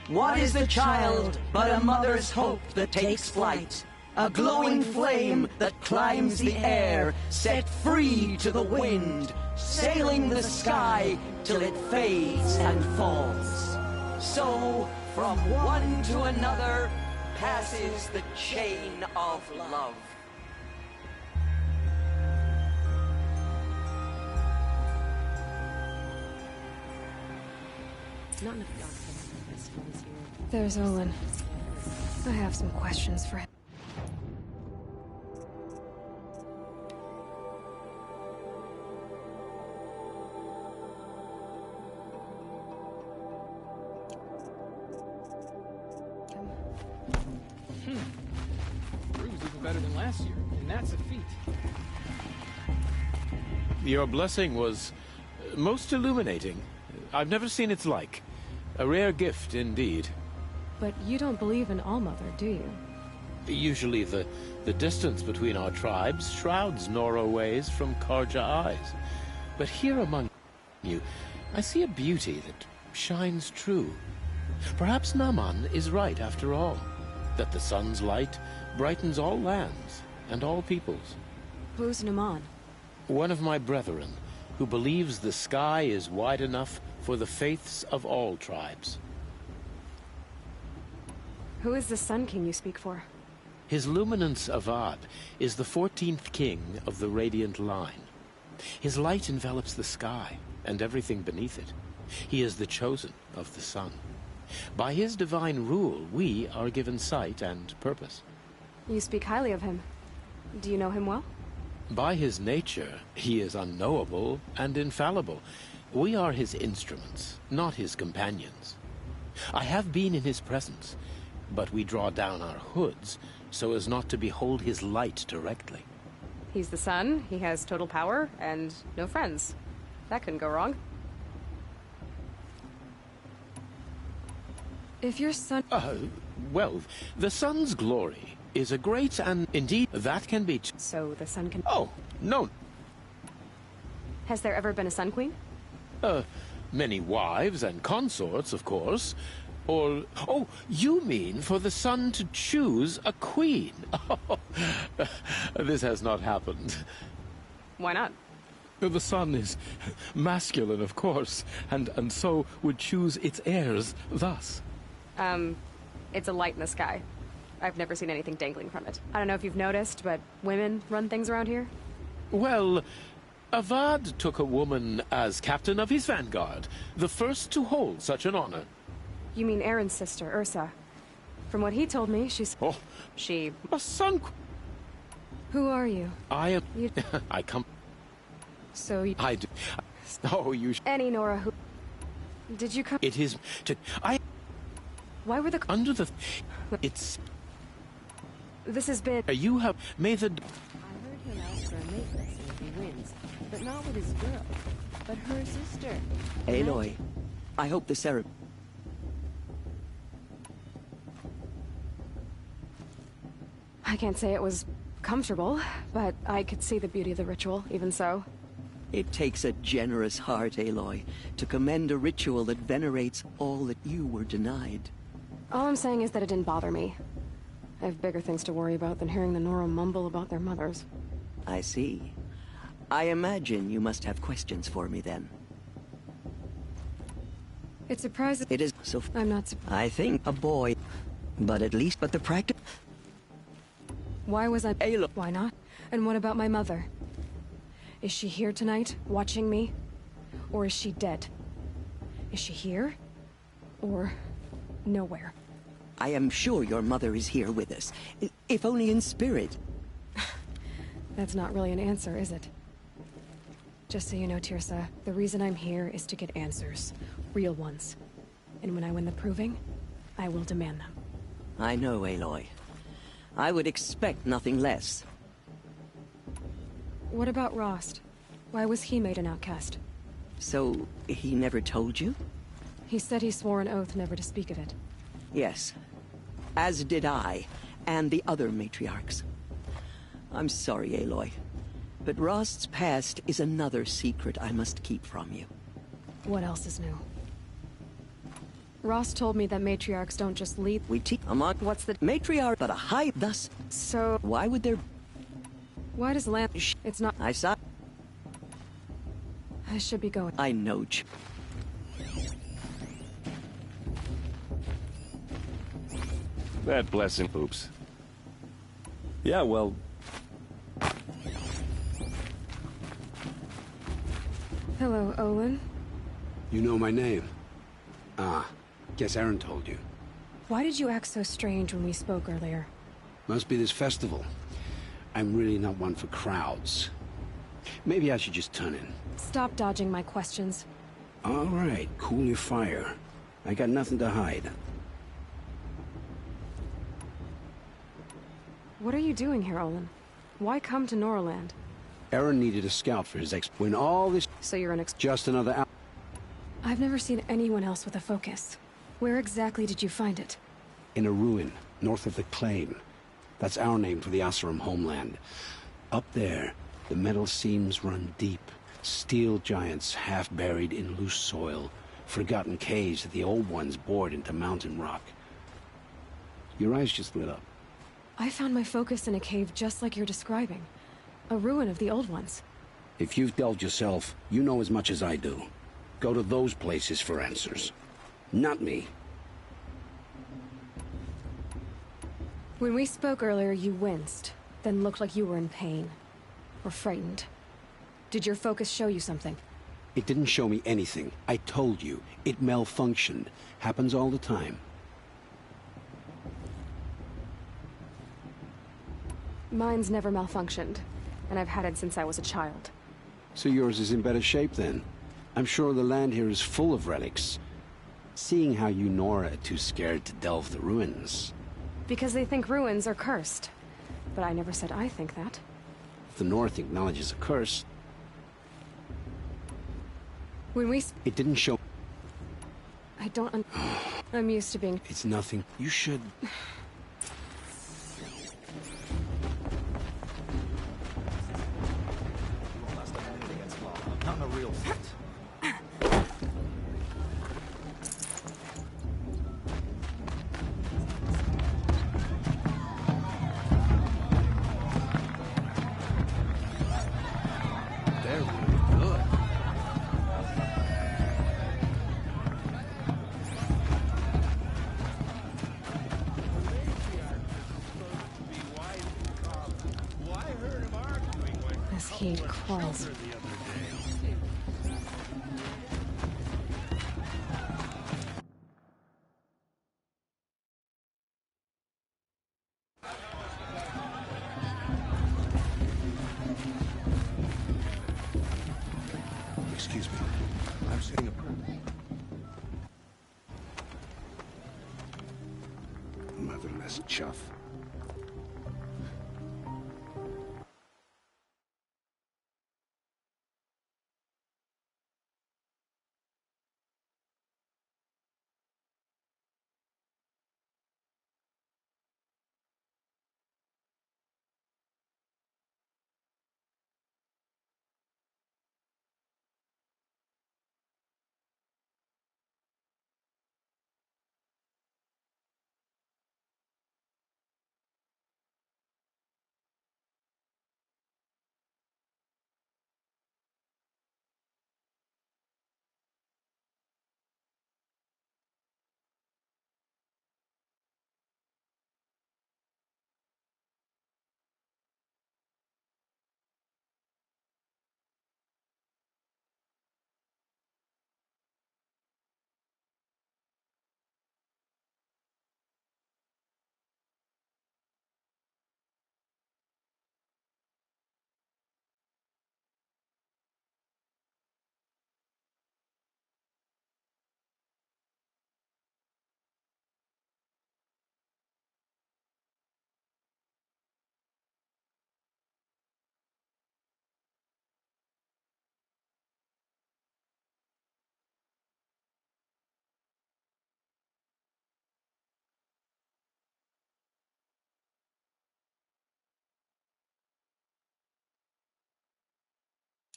What is the child but a mother's hope that takes flight? A glowing flame that climbs the air, set free to the wind, sailing the sky till it fades and falls. So, from one to another, passes the chain of love. Not enough dark festivals here. There's Olin. I have some questions for him. Brew's even better than last year, and that's a feat. Your blessing was most illuminating. I've never seen its like. A rare gift indeed. But you don't believe in Allmother, do you? Usually the distance between our tribes shrouds Nora ways from Karja eyes. But here among you, I see a beauty that shines true. Perhaps Naman is right after all, that the sun's light brightens all lands and all peoples. Who's Naman? One of my brethren, who believes the sky is wide enough for the faiths of all tribes. Who is the Sun King you speak for? His Luminance Avad is the 14th king of the Radiant Line. His light envelops the sky and everything beneath it. He is the chosen of the sun. By his divine rule, we are given sight and purpose. You speak highly of him. Do you know him well? By his nature, he is unknowable and infallible. We are his instruments, not his companions. I have been in his presence, but we draw down our hoods so as not to behold his light directly. He's the sun, he has total power, and no friends. That couldn't go wrong. If your son... Well, the sun's glory is a great and indeed that can be... So the sun can... Oh, no. Has there ever been a Sun Queen? Many wives and consorts, of course. Or... Oh, you mean for the sun to choose a queen? Oh, this has not happened. Why not? The sun is masculine, of course, and so would choose its heirs thus. It's a light in the sky. I've never seen anything dangling from it. I don't know if you've noticed, but women run things around here. Well, Avad took a woman as captain of his vanguard, the first to hold such an honor. You mean Aaron's sister, Ursa. From what he told me, she's... Oh. She... A son... Who are you? I am... You... I come... So you... I do... Oh, you... Any Nora who... Did you come... It is... To... I... Why were the... Under the... It's... This has been... You have... May the... I heard him ask for a mate lesson if he wins, but not with his girl, but her sister. Aloy, I hope the ceremony... I can't say it was comfortable, but I could see the beauty of the ritual, even so. It takes a generous heart, Aloy, to commend a ritual that venerates all that you were denied. All I'm saying is that it didn't bother me. I have bigger things to worry about than hearing the Nora mumble about their mothers. I see. I imagine you must have questions for me, then. It surprises... It is so... I'm not... I think a boy... But at least... But the practice... Why was I... Aloy... Why not? And what about my mother? Is she here tonight, watching me? Or is she dead? Is she here? Or... nowhere? I am sure your mother is here with us, if only in spirit. That's not really an answer, is it? Just so you know, Tirsa, the reason I'm here is to get answers. Real ones. And when I win the proving, I will demand them. I know, Aloy. I would expect nothing less. What about Rost? Why was he made an outcast? So, he never told you? He said he swore an oath never to speak of it. Yes. As did I, and the other matriarchs. I'm sorry, Aloy, but Rost's past is another secret I must keep from you. What else is new? Rost told me that matriarchs don't just lead... We teach among... What's the... Matriarch, but a high... Thus... So... Why would there... Why does Lamp... It's not... I saw... I should be going. I know, That blessing. Oops. Yeah, well... Hello, Olin. You know my name? Ah, guess Aaron told you. Why did you act so strange when we spoke earlier? Must be this festival. I'm really not one for crowds. Maybe I should just turn in. Stop dodging my questions. All right, cool your fire. I got nothing to hide. What are you doing here, Olin? Why come to Noraland? Aaron needed a scout for his when all this... So you're an Just another out... I've never seen anyone else with a focus. Where exactly did you find it? In a ruin, north of the Claim. That's our name for the Asuram homeland. Up there, the metal seams run deep. Steel giants half buried in loose soil. Forgotten caves that the old ones bored into mountain rock. Your eyes just lit up. I found my focus in a cave just like you're describing. A ruin of the old ones. If you've delved yourself, you know as much as I do. Go to those places for answers. Not me. When we spoke earlier, you winced, then looked like you were in pain. Or frightened. Did your focus show you something? It didn't show me anything. I told you. It malfunctioned. Happens all the time. Mine's never malfunctioned, and I've had it since I was a child. So yours is in better shape then. I'm sure the land here is full of relics. Seeing how you Nora are too scared to delve the ruins. Because they think ruins are cursed. But I never said I think that. If the North acknowledges a curse... When we... It didn't show... I don't... I'm used to being... It's nothing. You should... Not in a real sense. They're ruined. This heat crawls. Excuse me. I'm setting up. Motherless chuff.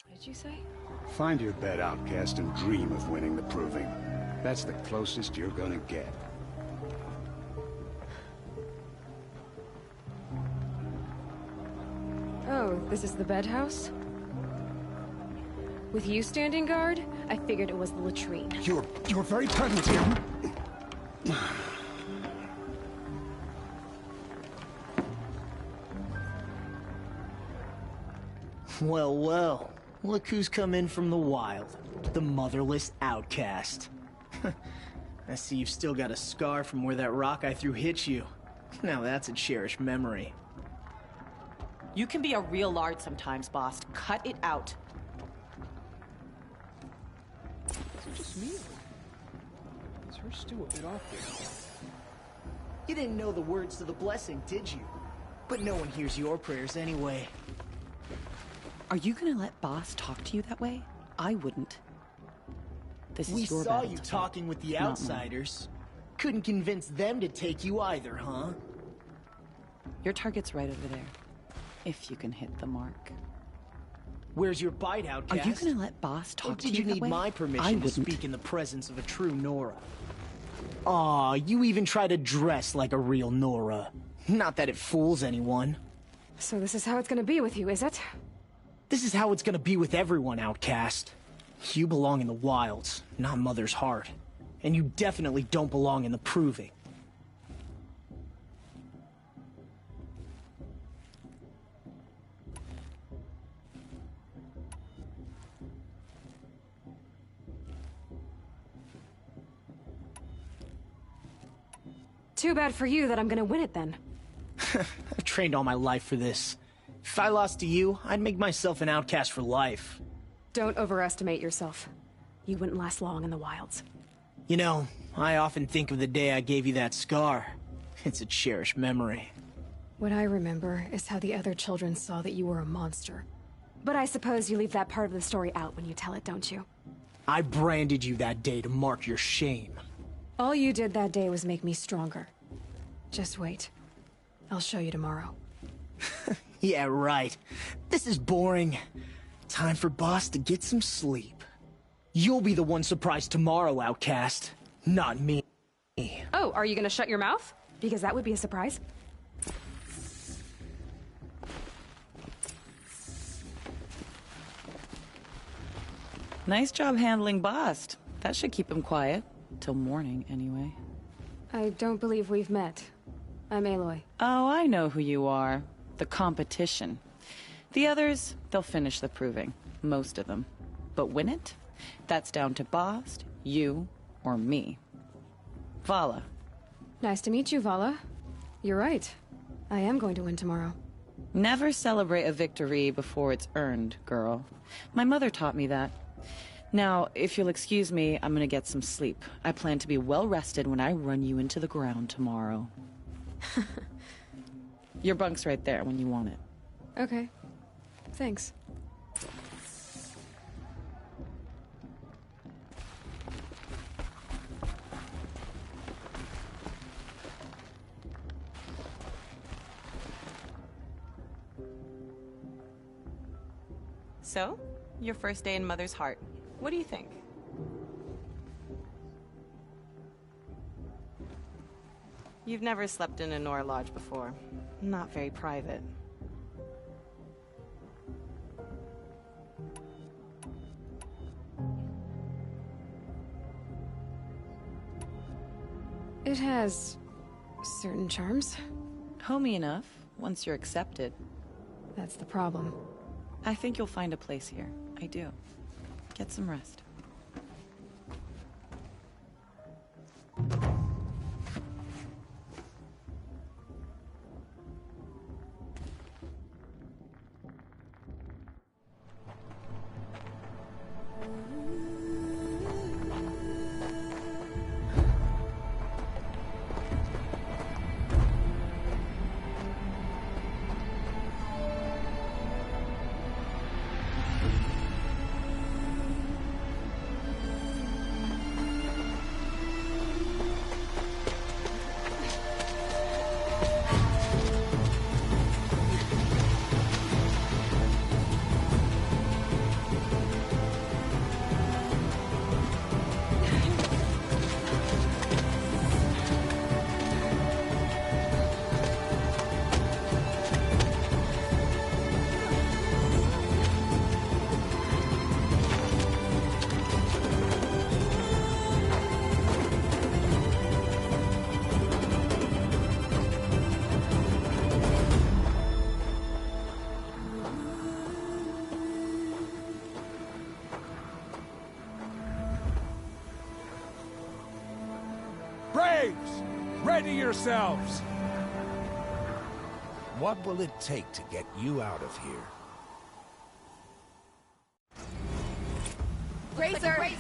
What did you say? Find your bed, outcast, and dream of winning the proving. That's the closest you're gonna get. Oh, this is the bed house? With you standing guard, I figured it was the latrine. You're very present here. Well, well. Look who's come in from the wild. The motherless outcast. I see you've still got a scar from where that rock I threw hit you. Now that's a cherished memory. You can be a real lard sometimes, boss. Cut it out. Is it just me? Is her stew a bit off there? You didn't know the words to the blessing, did you? But no one hears your prayers anyway. Are you gonna let Boss talk to you that way? I wouldn't. This is We your saw battle you to fight, talking with the not mine. outsiders. Couldn't convince them to take you either, huh? Your target's right over there. If you can hit the mark. Where's your bite, outcast? Are you gonna let Boss talk Or to did you you that need way? my I permission to wouldn't. speak in the presence of a true Nora? Aw, you even try to dress like a real Nora. Not that it fools anyone. So this is how it's gonna be with you, is it? This is how it's gonna be with everyone, outcast. You belong in the wilds, not Mother's heart. And you definitely don't belong in the proving. Too bad for you that I'm gonna win it then. I've trained all my life for this. If I lost to you, I'd make myself an outcast for life. Don't overestimate yourself. You wouldn't last long in the wilds. You know, I often think of the day I gave you that scar. It's a cherished memory. What I remember is how the other children saw that you were a monster. But I suppose you leave that part of the story out when you tell it, don't you? I branded you that day to mark your shame. All you did that day was make me stronger. Just wait. I'll show you tomorrow. Yeah, right. This is boring. Time for Boss to get some sleep. You'll be the one surprised tomorrow, outcast. Not me. Oh, are you gonna shut your mouth? Because that would be a surprise. Nice job handling Bast. That should keep him quiet. Till morning, anyway. I don't believe we've met. I'm Aloy. Oh, I know who you are. The competition. The others, they'll finish the proving. Most of them. But win it? That's down to Bast, you, or me. Vala. Nice to meet you, Vala. You're right. I am going to win tomorrow. Never celebrate a victory before it's earned, girl. My mother taught me that. Now, if you'll excuse me, I'm gonna get some sleep. I plan to be well rested when I run you into the ground tomorrow. Your bunk's right there when you want it. Okay. Thanks. So, your first day in Mother's Heart. What do you think? You've never slept in a Nora Lodge before. Not very private. It has certain charms. Homey enough, once you're accepted. That's the problem. I think you'll find a place here. I do. Get some rest. Braves! Ready yourselves! What will it take to get you out of here? Razor!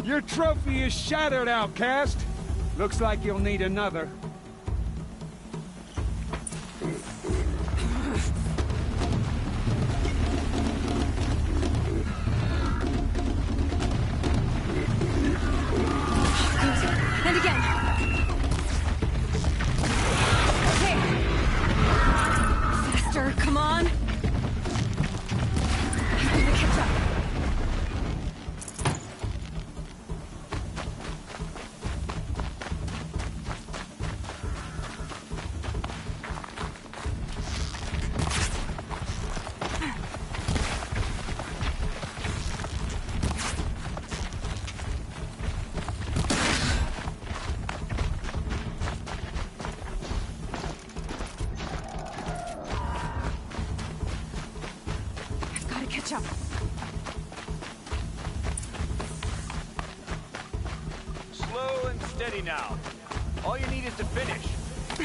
Your trophy is shattered, outcast. Looks like you'll need another. And again. Okay. Faster, come on. I'm gonna catch up. Catch up. Slow and steady now. All you need is to finish.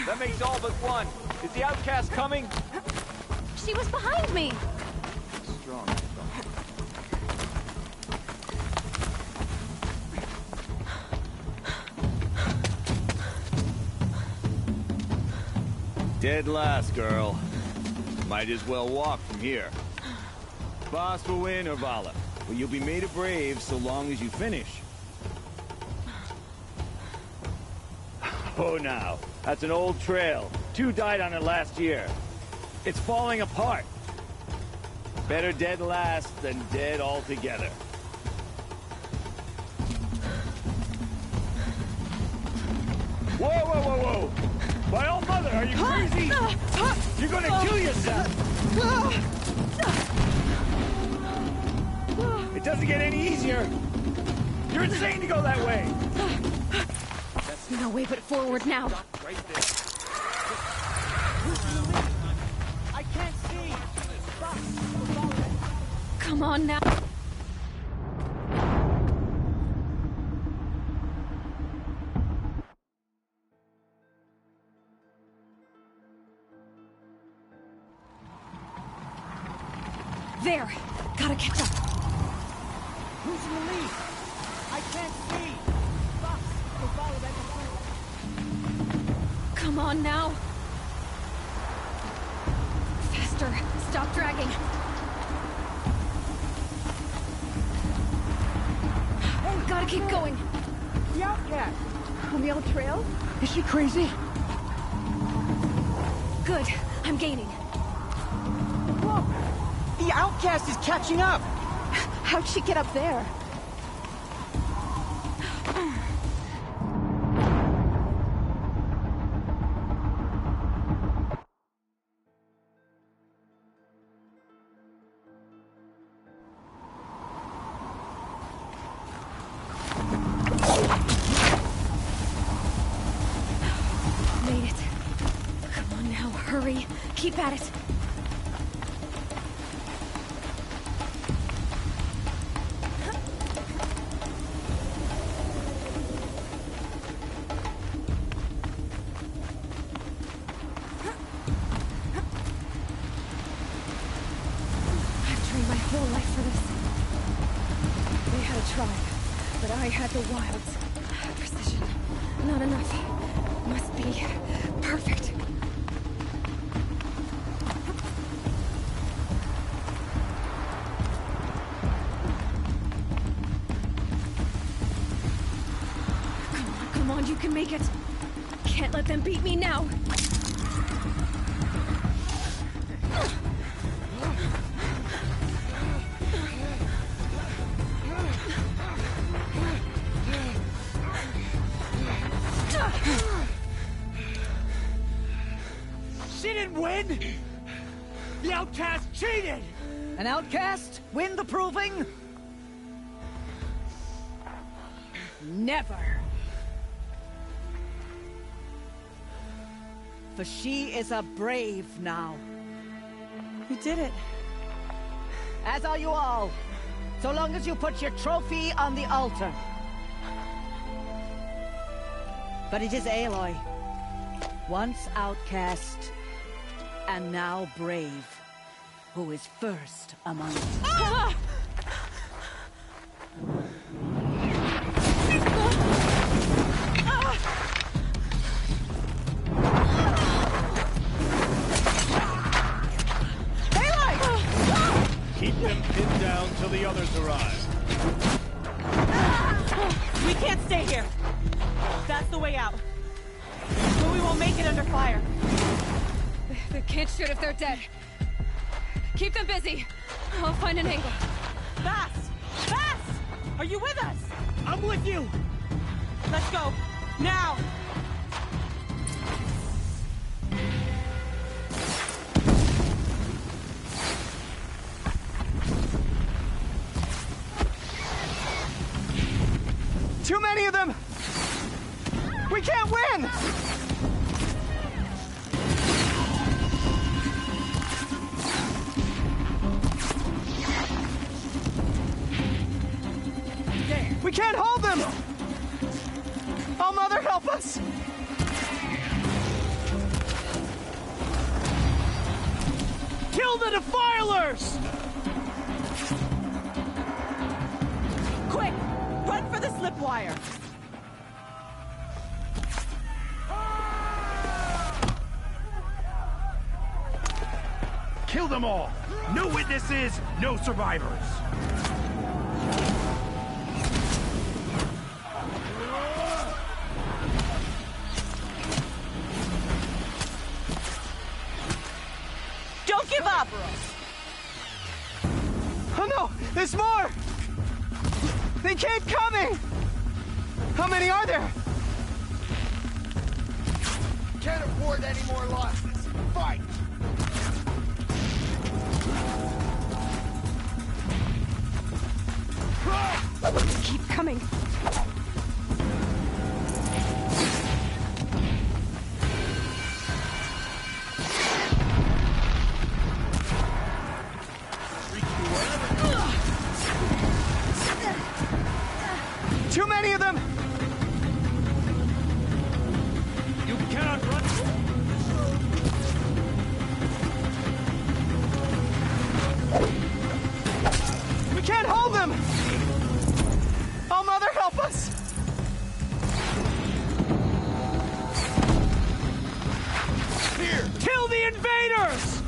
That makes all but one. Is the outcast coming? She was behind me! Strong. Dead last, girl. Might as well walk from here. Boss will win, or Vala. But you'll be made a brave so long as you finish. Oh, now. That's an old trail. 2 died on it last year. It's falling apart. Better dead last than dead altogether. Whoa, whoa, whoa, whoa! My old mother, are you crazy? You're gonna kill yourself! It doesn't get any easier! You're insane to go that way! No way but forward now. Right there. I can't see! Stop! Come on now. There! Gotta catch up! Who's in the lead? I can't see! Stop! Go follow that in front. Come on now! Faster! Stop dragging! Oh, gotta keep going! The outcast! On the old trail? Is she crazy? Good. I'm gaining. Look! The outcast is catching up! How'd she get up there? Made it. Come on now, hurry. Keep at it. I had the wilds. Precision. Not enough. Must be perfect. Come on, you can make it. Can't let them beat me now. Win? The outcast cheated! An outcast? Win the proving? Never. For she is a brave now. You did it. As are you all. So long as you put your trophy on the altar. But it is Aloy. Once outcast, and now brave, who is first among us. Ah! Keep them pinned down till the others arrive. We can't stay here. That's the way out. But we won't make it under fire. They can't shoot if they're dead. Keep them busy. I'll find an angle. Fast! Fast! Are you with us? I'm with you! Let's go. Now! Too many of them! We can't win! We can't hold them! Oh, Mother, help us! Kill the defilers! Quick! Run for the slip wire! Kill them all! No witnesses, no survivors! Don't give up! Oh no! There's more! They keep coming! How many are there? Can't afford any more losses. Fight! Keep coming. Too many of them! You cannot run! We can't hold them! Oh, Mother, help us! Here! Kill the invaders!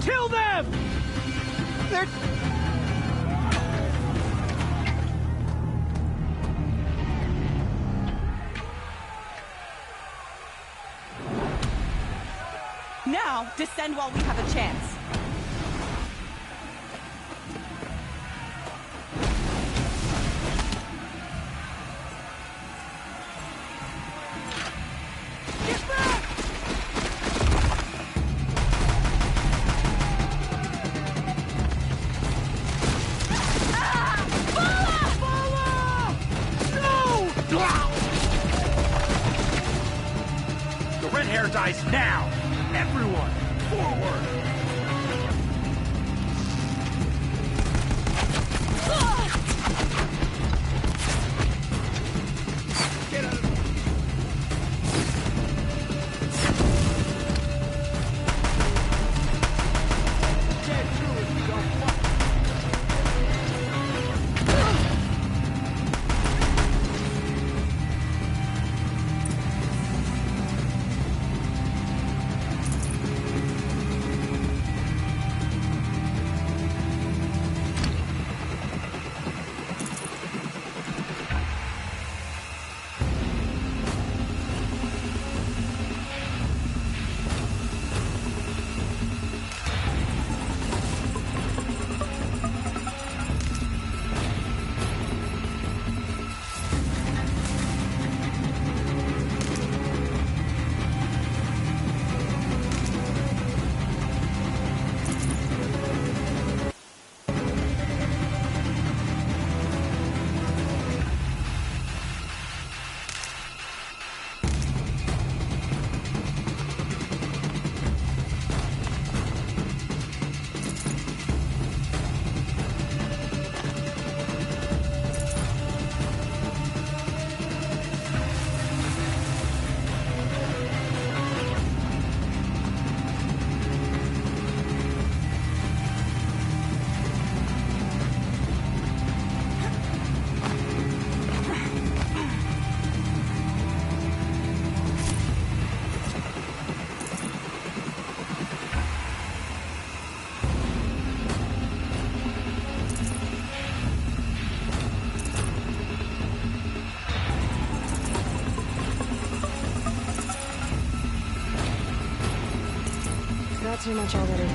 Kill them! They're... Now, descend while we have a chance. Get back! The red hair dies now! Everyone, forward! Get out of Get through if you don't fight! Not too much already.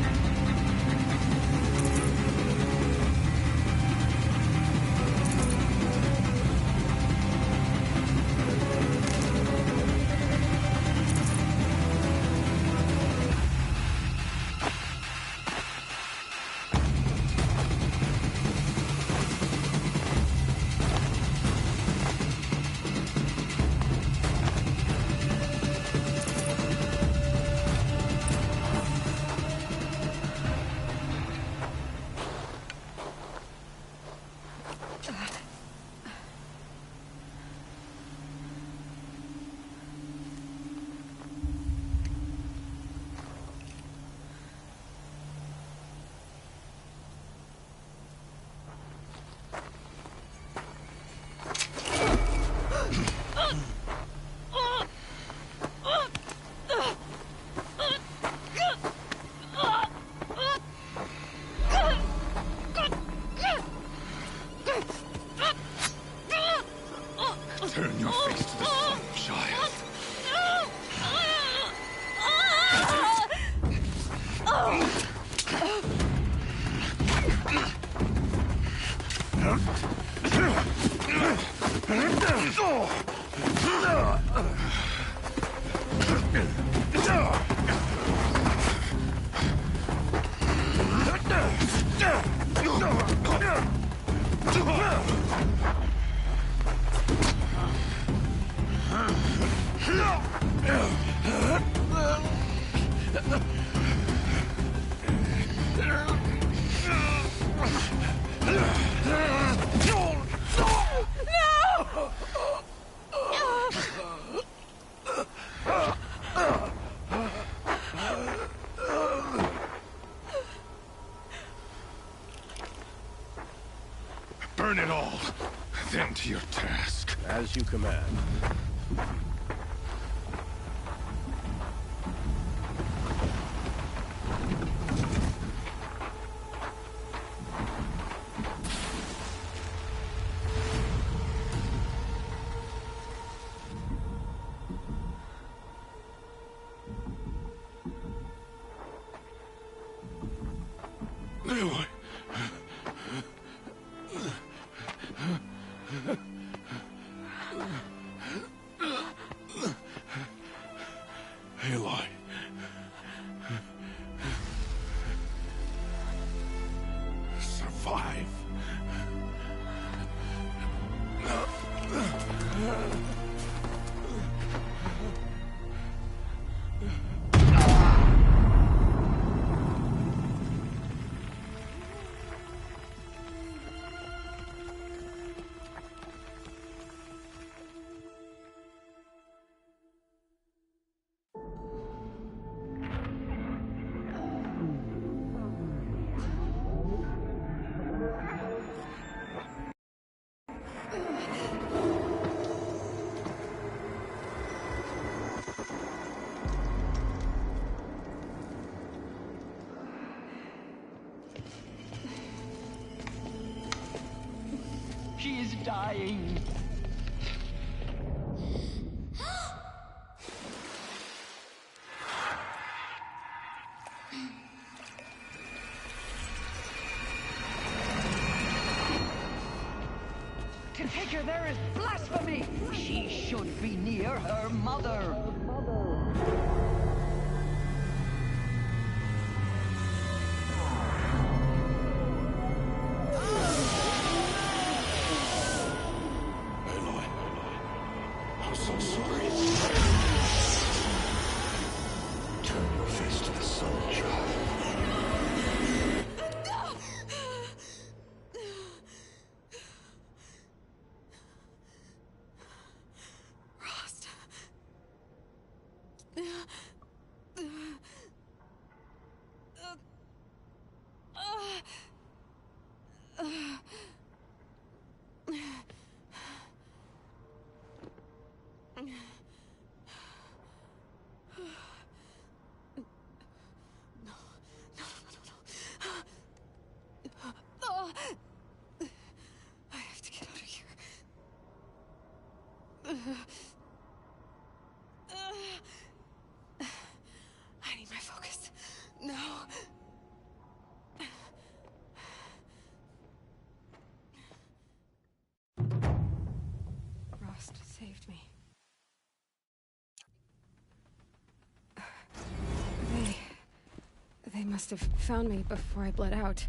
Turn your face to the sun, child. Burn it all, then to your task. As you command. Aloy. Aloy. Survive. She is dying. To take her there is blasphemy. She should be near her mother. I'm so sorry. Turn your face to the sun, child. Rost. I have to get out of here. I need my focus. No. Rost saved me. They must have found me before I bled out.